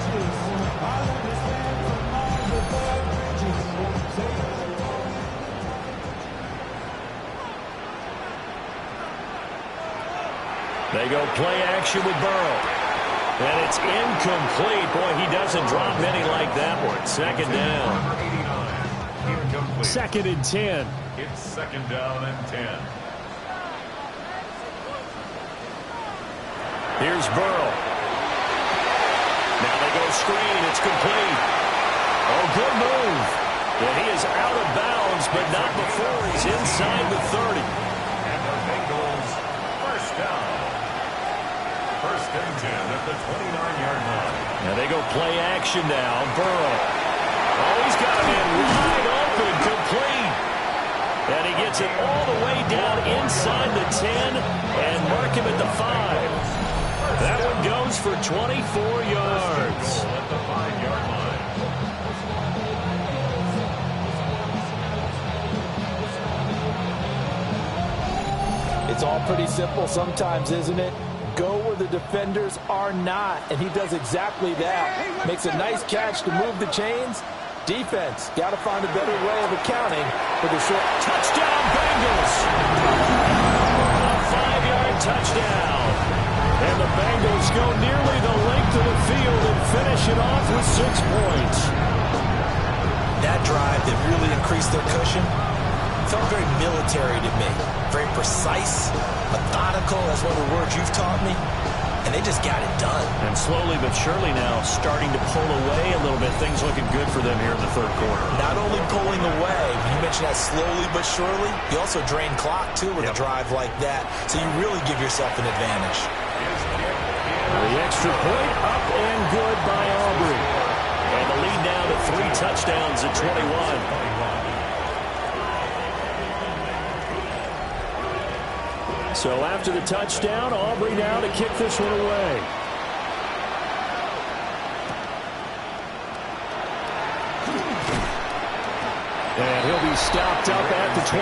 They go play action with Burrow. And it's incomplete. Boy, he doesn't drop many like that one. Second down. Incomplete. Second and 10. It's second down and 10. Here's Burrow. Now they go screen. It's complete. Oh, good move. And he is out of bounds, but not before he's inside the 30. And the Bengals first down. First and 10 at the 29-yard line. Now they go play action now. Burrow. Oh, he's got him in wide open, complete. And he gets it all the way down inside the 10 and mark him at the 5. That one goes for 24 yards. At the 5-yard line. It's all pretty simple sometimes, isn't it? Go where the defenders are not, and he does exactly that. Makes a nice catch to move the chains. Defense, got to find a better way of accounting for the short. Touchdown, Bengals! A 5-yard touchdown. And the Bengals go nearly the length of the field and finish it off with 6 points. That drive that really increased their cushion felt very military to me. Very precise, methodical, that's one of the words you've taught me. And they just got it done. And slowly but surely now starting to pull away a little bit. Things looking good for them here in the third quarter. Not only pulling away, you mentioned that slowly but surely, you also drain clock, too, with a drive like that. So you really give yourself an advantage. The extra point up and good by Aubrey. And the lead now to 3 touchdowns at 21. So after the touchdown, Aubrey now to kick this one away. And he'll be stopped up at the 25.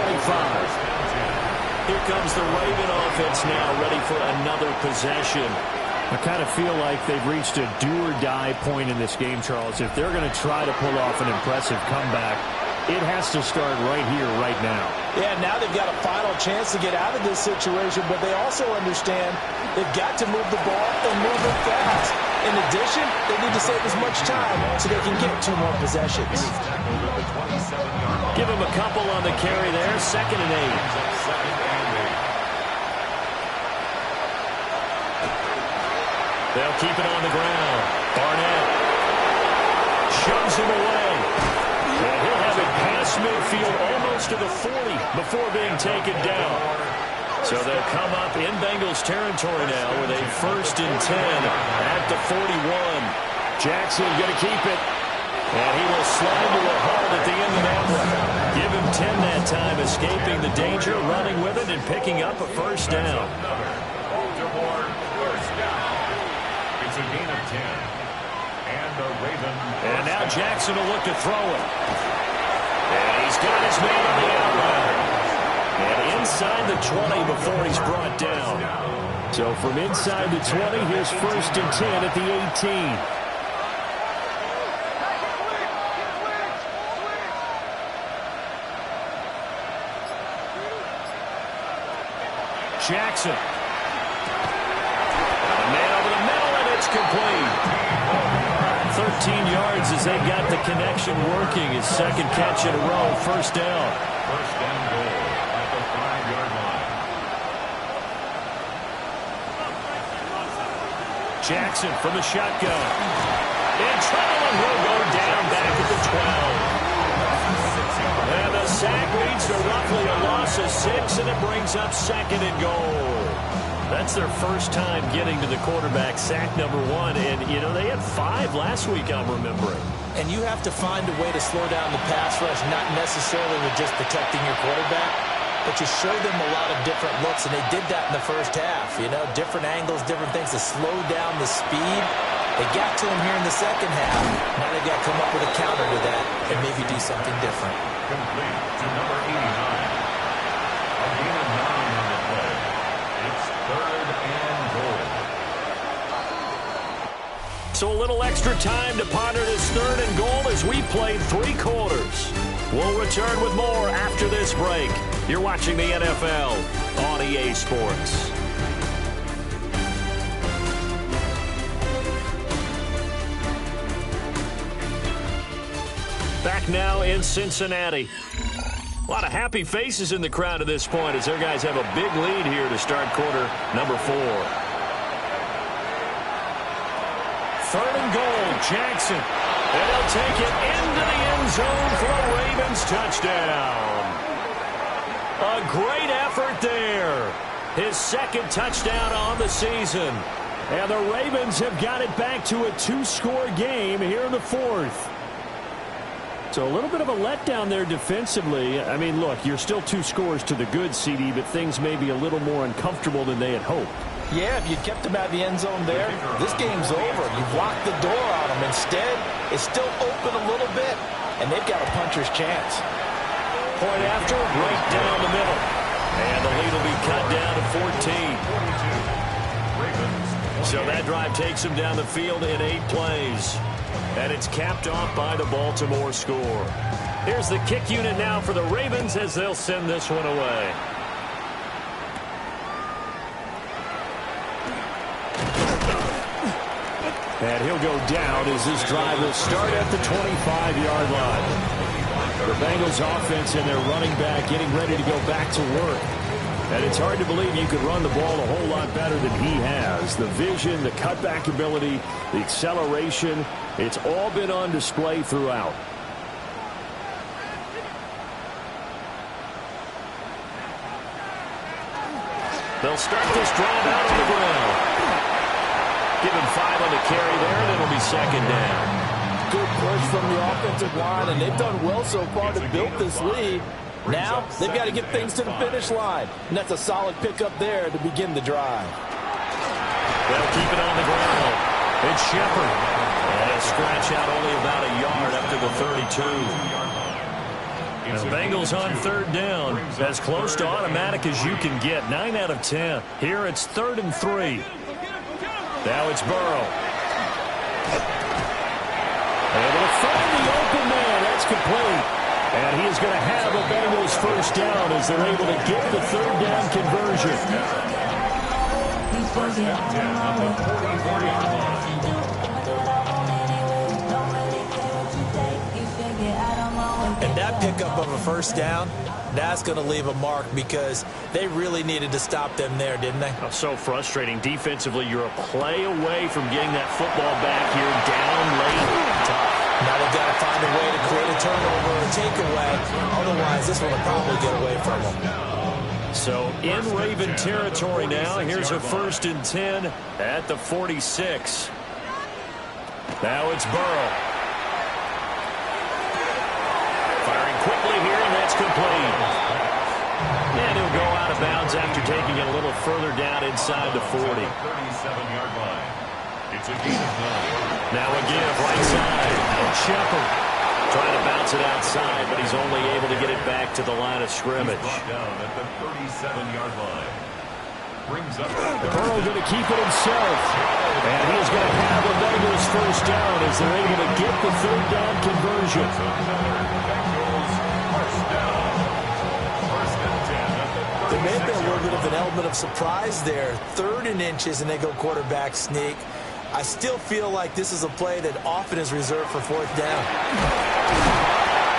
Here comes the Raven offense now, ready for another possession. I kind of feel like they've reached a do-or-die point in this game, Charles. If they're going to try to pull off an impressive comeback, it has to start right here, right now. Yeah, now they've got a final chance to get out of this situation, but they also understand they've got to move the ball and move it fast. In addition, they need to save as much time so they can get 2 more possessions. Give him a couple on the carry there. Second and 8. They'll keep it on the ground. Barnett shoves him away. And he'll have it past midfield almost to the 40 before being taken down. So they'll come up in Bengals territory now with a first and 10 at the 41. Jackson going to keep it. And he will slide to a halt at the end of that one. Give him 10 that time, escaping the danger, running with it, and picking up a first down. Baltimore first down. It's a gain of 10. And the Raven. And now Jackson will look to throw it. And he's got his man on the outline. And inside the 20 before he's brought down. So from inside the 20, here's first and 10 at the 18. Jackson. A man over the middle, and it's complete. 13 yards as they've got the connection working. His second catch in a row, first down. First down goal at the 5-yard line. Jackson from the shotgun. And traveling will go down back at the 12. And the sack leads to roughly a loss of 6, and it brings up second and goal. That's their first time getting to the quarterback, sack number 1. And, you know, they had 5 last week, I'm remembering. And you have to find a way to slow down the pass rush, not necessarily with just protecting your quarterback, but you show them a lot of different looks, and they did that in the first half. You know, different angles, different things to slow down the speed. They got to him here in the second half. Now they've got to come up with a counter to that and maybe do something different. Complete to number 89. A gain of 9 on the play. It's 3rd and goal. So a little extra time to ponder this 3rd and goal as we played 3 quarters. We'll return with more after this break. You're watching the NFL on EA Sports. Back now in Cincinnati. A lot of happy faces in the crowd at this point as their guys have a big lead here to start quarter number 4. 3rd and goal, Jackson. And they'll take it into the end zone for a Ravens touchdown. A great effort there. His second touchdown on the season. And the Ravens have got it back to a 2-score game here in the 4th. So a little bit of a letdown there defensively. I mean, look, you're still 2 scores to the good, CD, but things may be a little more uncomfortable than they had hoped. Yeah, if you kept him out of the end zone there, this game's over. You've locked the door on him. Instead, it's still open a little bit, and they've got a puncher's chance. Point after, right down the middle. And the lead will be cut down to 14. So that drive takes them down the field in 8 plays. And it's capped off by the Baltimore score. Here's the kick unit now for the Ravens as they'll send this one away. And he'll go down as this drive will start at the 25-yard line. The Bengals offense and their running back getting ready to go back to work. And it's hard to believe you could run the ball a whole lot better than he has. The vision, the cutback ability, the acceleration, it's all been on display throughout. They'll start this drive out on the ground. Give him 5 on the carry there, and it'll be second down. Good push from the offensive line, and they've done well so far to build this lead. Now, they've got to get things to the finish line, and that's a solid pickup there to begin the drive. They'll keep it on the ground. It's Shepard. And a scratch out only about a yard up to the 32. And the Bengals on 3rd down. As close to automatic as you can get. 9 out of 10. Here it's 3rd and 3. Now it's Burrow. Able to find the open man. That's complete. And he is going to have a Bengals first down as they're able to get the 3rd down conversion. First down 10 on the 44-yard line. And that pickup of a first down, that's going to leave a mark because they really needed to stop them there, didn't they? Oh, so frustrating. Defensively, you're a play away from getting that football back here down late. Tough. Now they've got to find a way to create a turnover or a takeaway. Otherwise, this one will probably get away from them. So in Raven territory now. Here's a 1st and 10 at the 46. Now it's Burrow. Firing quickly here, and that's complete. And he'll go out of bounds after taking it a little further down inside the 40. 37-yard line. It's a gain of 9. Now a give right side. And Shepard trying to bounce it outside, but he's only able to get it back to the line of scrimmage. He's brought down at the 37-yard line. Brings up Burrow going to keep it himself. And he is going to have the Bengals first down as they're able to get the 3rd down conversion. There may have been a little bit of an element of surprise there. 3rd and inches, and they go quarterback sneak. I still feel like this is a play that often is reserved for fourth down.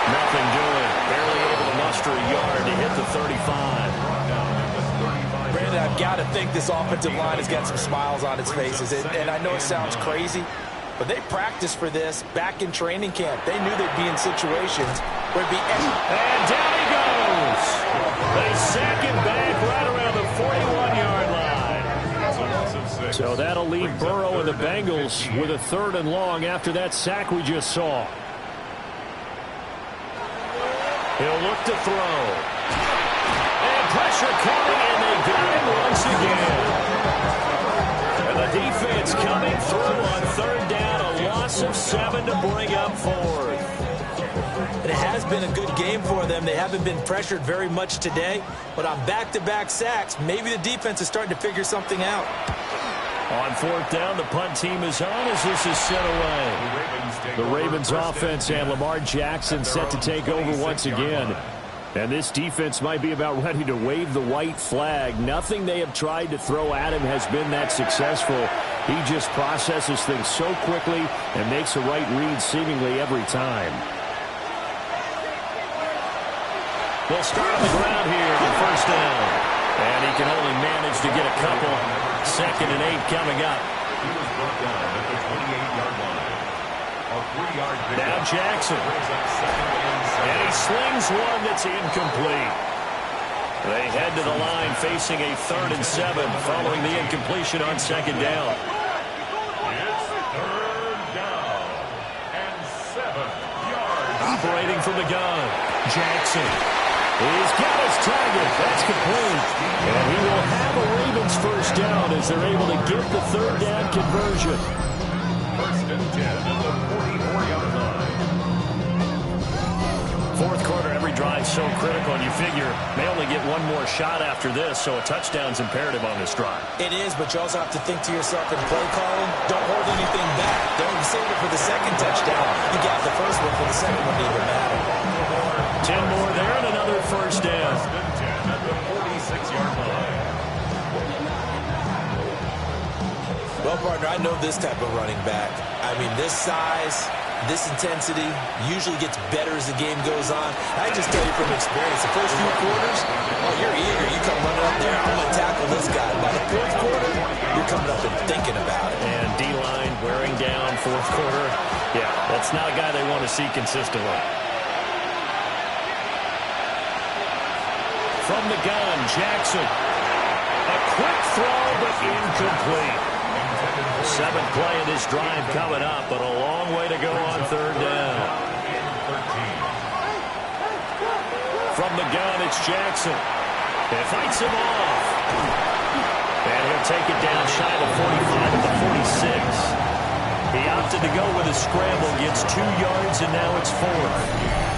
Nothing doing. Barely able to muster a yard to hit the 35. Brandon, I've got to think this offensive line has got some smiles on its faces. And I know it sounds crazy, but they practiced for this back in training camp. They knew they'd be in situations where it'd be... And down he goes. They sack him back right around the 41-yard line. So that'll leave Burrow and the Bengals with a 3rd and long after that sack we just saw. He'll look to throw. And pressure coming, and they got him once again. And the defense coming through on 3rd down, a loss of 7 to bring up 4th. It has been a good game for them. They haven't been pressured very much today, but on back-to-back sacks, maybe the defense is starting to figure something out. On 4th down, the punt team is on as this is sent away. The Ravens offense and Lamar Jackson set to take over once again. And this defense might be about ready to wave the white flag. Nothing they have tried to throw at him has been that successful. He just processes things so quickly and makes a right read seemingly every time. They'll start on the ground here on 1st down. And he can only manage to get a couple. 2nd and 8 coming up. He was brought down at the 28-yard line. A 3-yard pickup. Now Jackson. And he slings one that's incomplete. They head to the line facing a 3rd and 7 following the incompletion on 2nd down. It's 3rd down and 7 yards. Operating from the gun. Jackson. He's got his target. That's complete. And he will have a Ravens 1st down as they're able to get the 3rd down conversion. 1st and 10 at the 44-yard line. 4th quarter, every drive so critical, and you figure they only get one more shot after this, so a touchdown's imperative on this drive. It is, but you also have to think to yourself in play calling, don't hold anything back. Don't save it for the 2nd touchdown. You got the 1st one for the 2nd one to even matter. 10 more there and another 1st down. 1st and 10 at the 46-yard line. Well, partner, I know this type of running back. I mean, this size, this intensity usually gets better as the game goes on. I just tell you from experience, the first few quarters, oh, you're eager. You come running up there, I'm going to tackle this guy. By the 4th quarter, you're coming up and thinking about it. And D-line wearing down 4th quarter. Yeah, that's not a guy they want to see consistently. From the gun, Jackson. A quick throw, but incomplete. 7th play of this drive coming up, but a long way to go on 3rd down. From the gun, it's Jackson. It fights him off. And he'll take it down shy of the 45 at the 46. He opted to go with a scramble, gets 2 yards, and now it's 4th.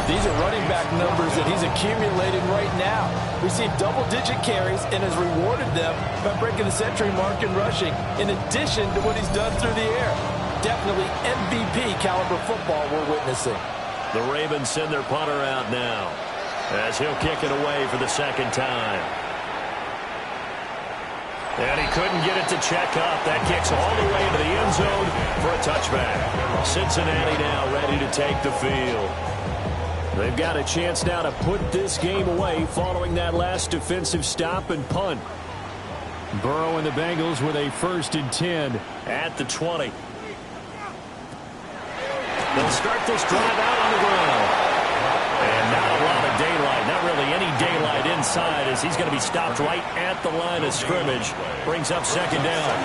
These are running back numbers that he's accumulating right now. Received double-digit carries and has rewarded them by breaking the century mark in rushing, in addition to what he's done through the air. Definitely MVP caliber football we're witnessing. The Ravens send their punter out now as he'll kick it away for the 2nd time. And he couldn't get it to check up. That kicks all the way into the end zone for a touchback. Cincinnati now ready to take the field. They've got a chance now to put this game away following that last defensive stop and punt. Burrow and the Bengals with a 1st and 10 at the 20. They'll start this drive out on the ground. And not a lot of daylight, not really any daylight inside as he's going to be stopped right at the line of scrimmage. Brings up 2nd down.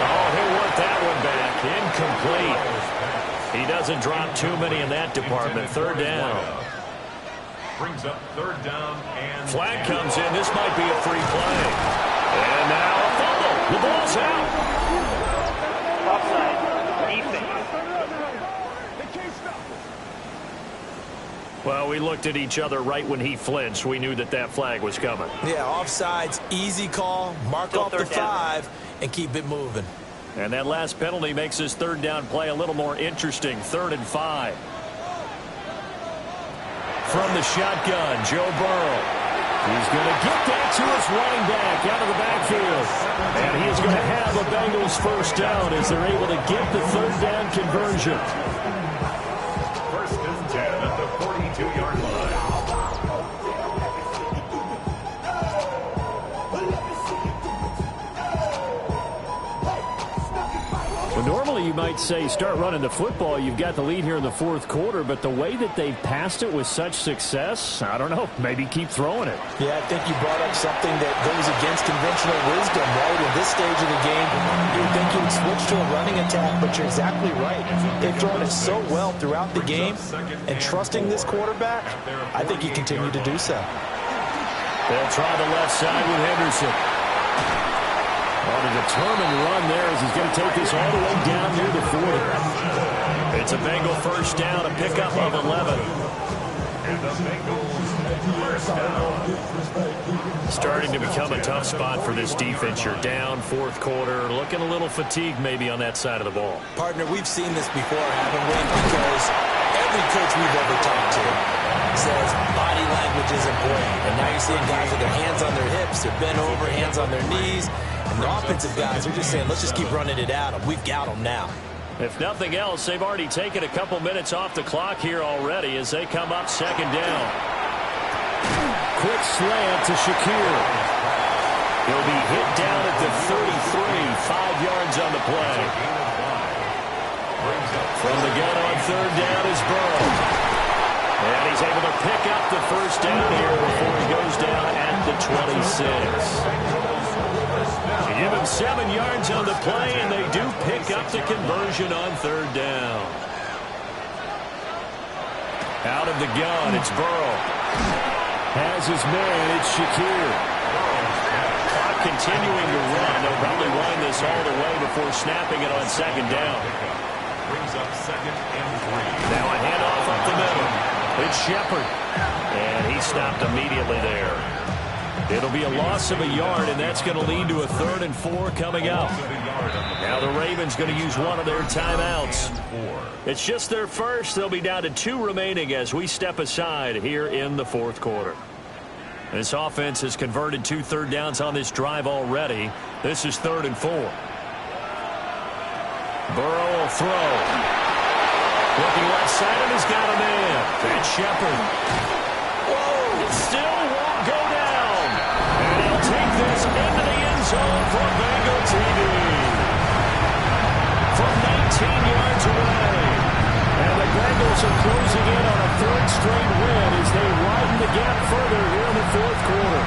Oh, he'll work that one back. Incomplete. He doesn't drop too many in that department. 3rd down. Brings up 3rd down and... Flag comes in. This might be a free play. And now a fumble. The ball's out. Offside. Defense. Well, we looked at each other right when he flinched. We knew that that flag was coming. Yeah, offsides, easy call, mark off the 5, and keep it moving. And that last penalty makes his 3rd down play a little more interesting. 3rd and 5. From the shotgun, Joe Burrow. He's going to get that to his running back out of the backfield. And he is going to have a Bengals first down as they're able to get the third down conversion. First and 10 at the 42-yard line. Well, normally you might say start running the football. You've got the lead here in the fourth quarter, but the way that they've passed it with such success, I don't know, maybe keep throwing it. Yeah, I think you brought up something that goes against conventional wisdom, right? In this stage of the game, you would think you would switch to a running attack, but you're exactly right. They've thrown it so well throughout the game, and trusting this quarterback, I think he continued to do so. They'll try the left side with Henderson. On a determined run there as he's going to take this all the way down near the 40. It's a Bengal first down, a pickup of 11. And the Bengals first down. Starting to become a tough spot for this defense. You're down fourth quarter, looking a little fatigued maybe on that side of the ball. Partner, we've seen this before, haven't we? Because every coach we've ever talked to says body language is important. And now you're seeing guys with their hands on their hips, they're bent over, hands on their knees. And the offensive guys are just saying, let's just keep running it at them. We've got them now. If nothing else, they've already taken a couple minutes off the clock here already as they come up second down. Quick slant to Shakir. He'll be hit down at the 33, 5 yards on the play. From the gun on third down is Burrow. And he's able to pick up the first down here before he goes down at the 26. They give him 7 yards on the play, and they do pick up the conversion on third down. Out of the gun, it's Burrow. Has his man, it's Shakir. Clock continuing to run. They'll probably wind this all the way before snapping it on second down. Brings up second and 3. Now a handoff up the middle. It's Shepard. And he stopped immediately there. It'll be a loss of a yard, and that's going to lead to a 3rd and 4 coming up. Now the Ravens going to use one of their timeouts. It's just their first. They'll be down to 2 remaining as we step aside here in the fourth quarter. This offense has converted 2 third downs on this drive already. This is 3rd and 4. Burrow will throw. Looking left side, and he's got a man. That's Shepard. Whoa, it still won't go down. And he'll take this into the end zone for Bengal TV. From 19 yards away. And the Bengals are closing in on a 3rd straight win as they widen the gap further here in the fourth quarter.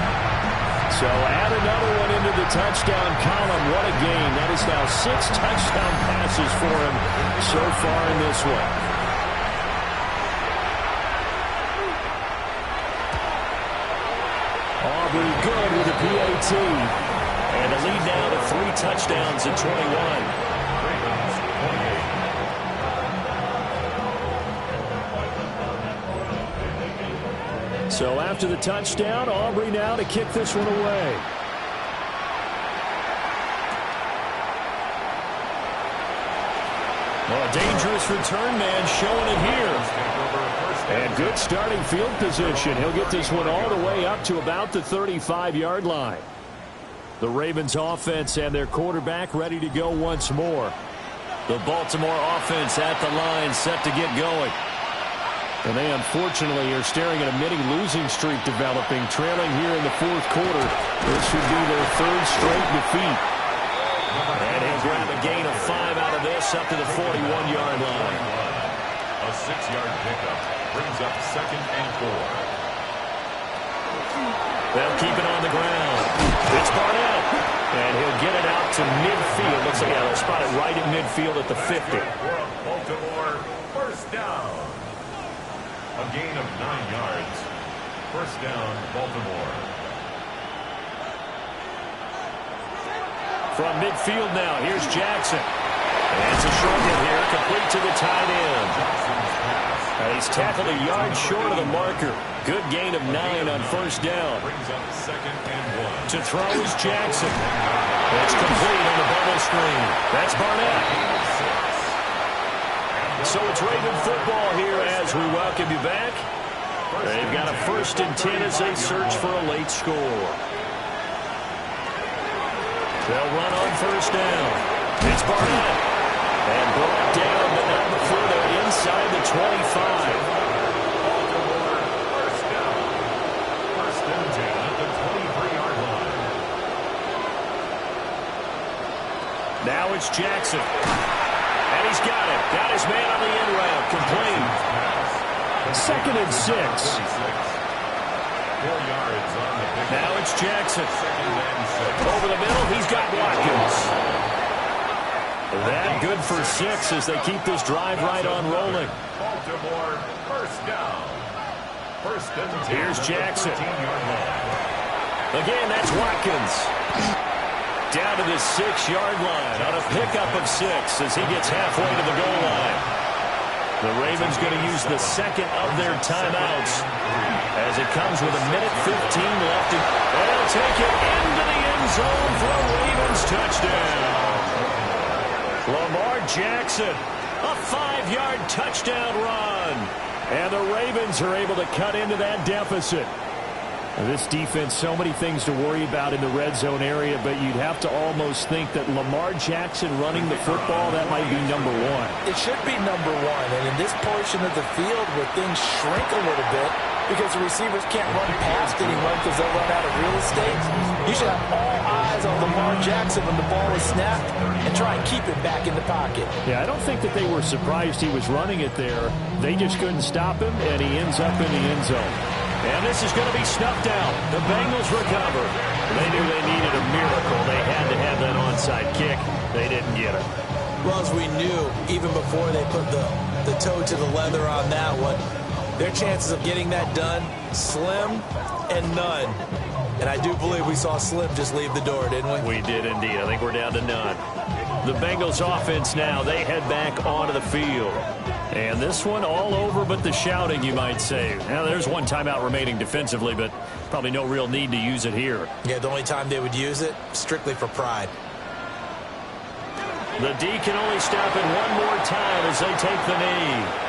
So add another one into the touchdown column. What a game. That is now 6 touchdown passes for him so far in this one. Aubrey good with a PAT. And a lead now to 3 touchdowns at 21. So after the touchdown, Aubrey now to kick this one away. Well, a dangerous return man showing it here. And good starting field position. He'll get this one all the way up to about the 35-yard line. The Ravens offense and their quarterback ready to go once more. The Baltimore offense at the line set to get going. And they unfortunately are staring at a mini losing streak developing, trailing here in the fourth quarter. This should be their 3rd straight defeat. And he'll grab a gain of 5 out of this up to the 41-yard line. A 6-yard pickup brings up 2nd and 4. They'll keep it on the ground. It's Barnett. And he'll get it out to midfield. Looks like they'll spot it right at midfield at the 50. Baltimore first down. A gain of 9 yards. First down, Baltimore. From midfield now, here's Jackson. And it's a short hit here, complete to the tight end. He's tackled a yard short of the marker. Good gain of 9 on first down. Brings up 2nd and 1. To throw is Jackson. It's complete on the bubble screen. That's Barnett. So it's Raven football here as we welcome you back. They've got a 1st and 10 as they search for a late score. They'll run on 1st down. It's Barnett. And brought down, but not before they're inside the 25. First down. 1st and 10 at the 23-yard line. Now it's Jackson. And he's got it. Got his man on the end route. Complete. 2nd and 6. 4 yards on the pick. Now it's Jackson. 2nd and 6. Over the middle, he's got Watkins. That good for 6 as they keep this drive right on rolling. Baltimore, 1st down. 1st and 10. Here's Jackson. 13-yard line. Again, that's Watkins. Down to the 6-yard line on a pickup of 6 as he gets halfway to the goal line. The Ravens going to use the 2nd of their timeouts as it comes with a minute 15 left. They'll take it into the end zone for a Ravens touchdown. Lamar Jackson, a 5-yard touchdown run. And the Ravens are able to cut into that deficit. This defense, so many things to worry about in the red zone area, but you'd have to almost think that Lamar Jackson running the football, that might be number 1. It should be number 1, and in this portion of the field where things shrink a little bit because the receivers can't run past anyone because they'll run out of real estate, you should have all eyes on Lamar Jackson when the ball is snapped and try and keep it back in the pocket. Yeah, I don't think that they were surprised he was running it there. They just couldn't stop him, and he ends up in the end zone. And this is going to be snuffed out. The Bengals recover. They knew they needed a miracle. They had to have that onside kick. They didn't get it. Well, as we knew, even before they put the toe to the leather on that one, their chances of getting that done, slim and none. And I do believe we saw Slim just leave the door, didn't we? We did indeed. I think we're down to none. The Bengals offense now, they head back onto the field. And this one all over but the shouting, you might say. Now, there's one timeout remaining defensively, but probably no real need to use it here. Yeah, the only time they would use it, strictly for pride. The D can only stop it one more time as they take the knee.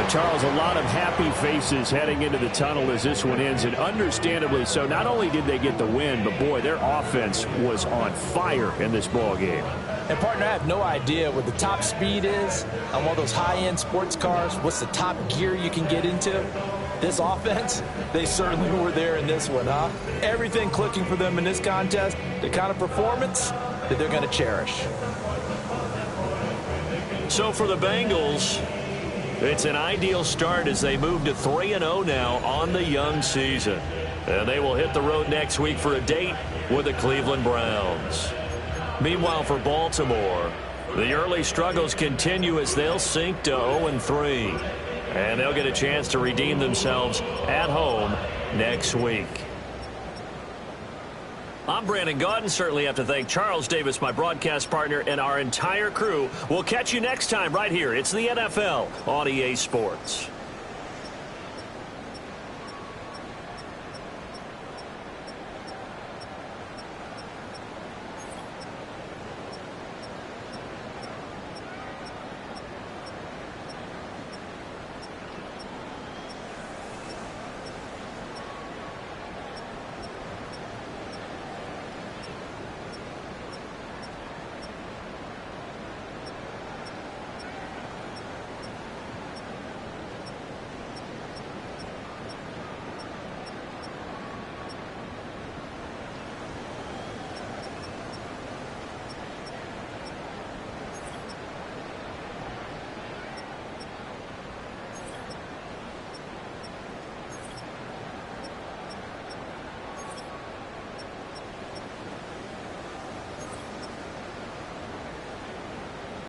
Charles, a lot of happy faces heading into the tunnel as this one ends, and understandably so. Not only did they get the win, but boy, their offense was on fire in this ball game. And partner, I have no idea what the top speed is on one of those high-end sports cars. What's the top gear you can get into? This offense, they certainly were there in this one, huh? Everything clicking for them in this contest, the kind of performance that they're going to cherish. So for the Bengals, it's an ideal start as they move to 3-0 now on the young season. And they will hit the road next week for a date with the Cleveland Browns. Meanwhile, for Baltimore, the early struggles continue as they'll sink to 0-3. And they'll get a chance to redeem themselves at home next week. I'm Brandon Gaudin. Certainly have to thank Charles Davis, my broadcast partner, and our entire crew. We'll catch you next time right here. It's the NFL on EA Sports.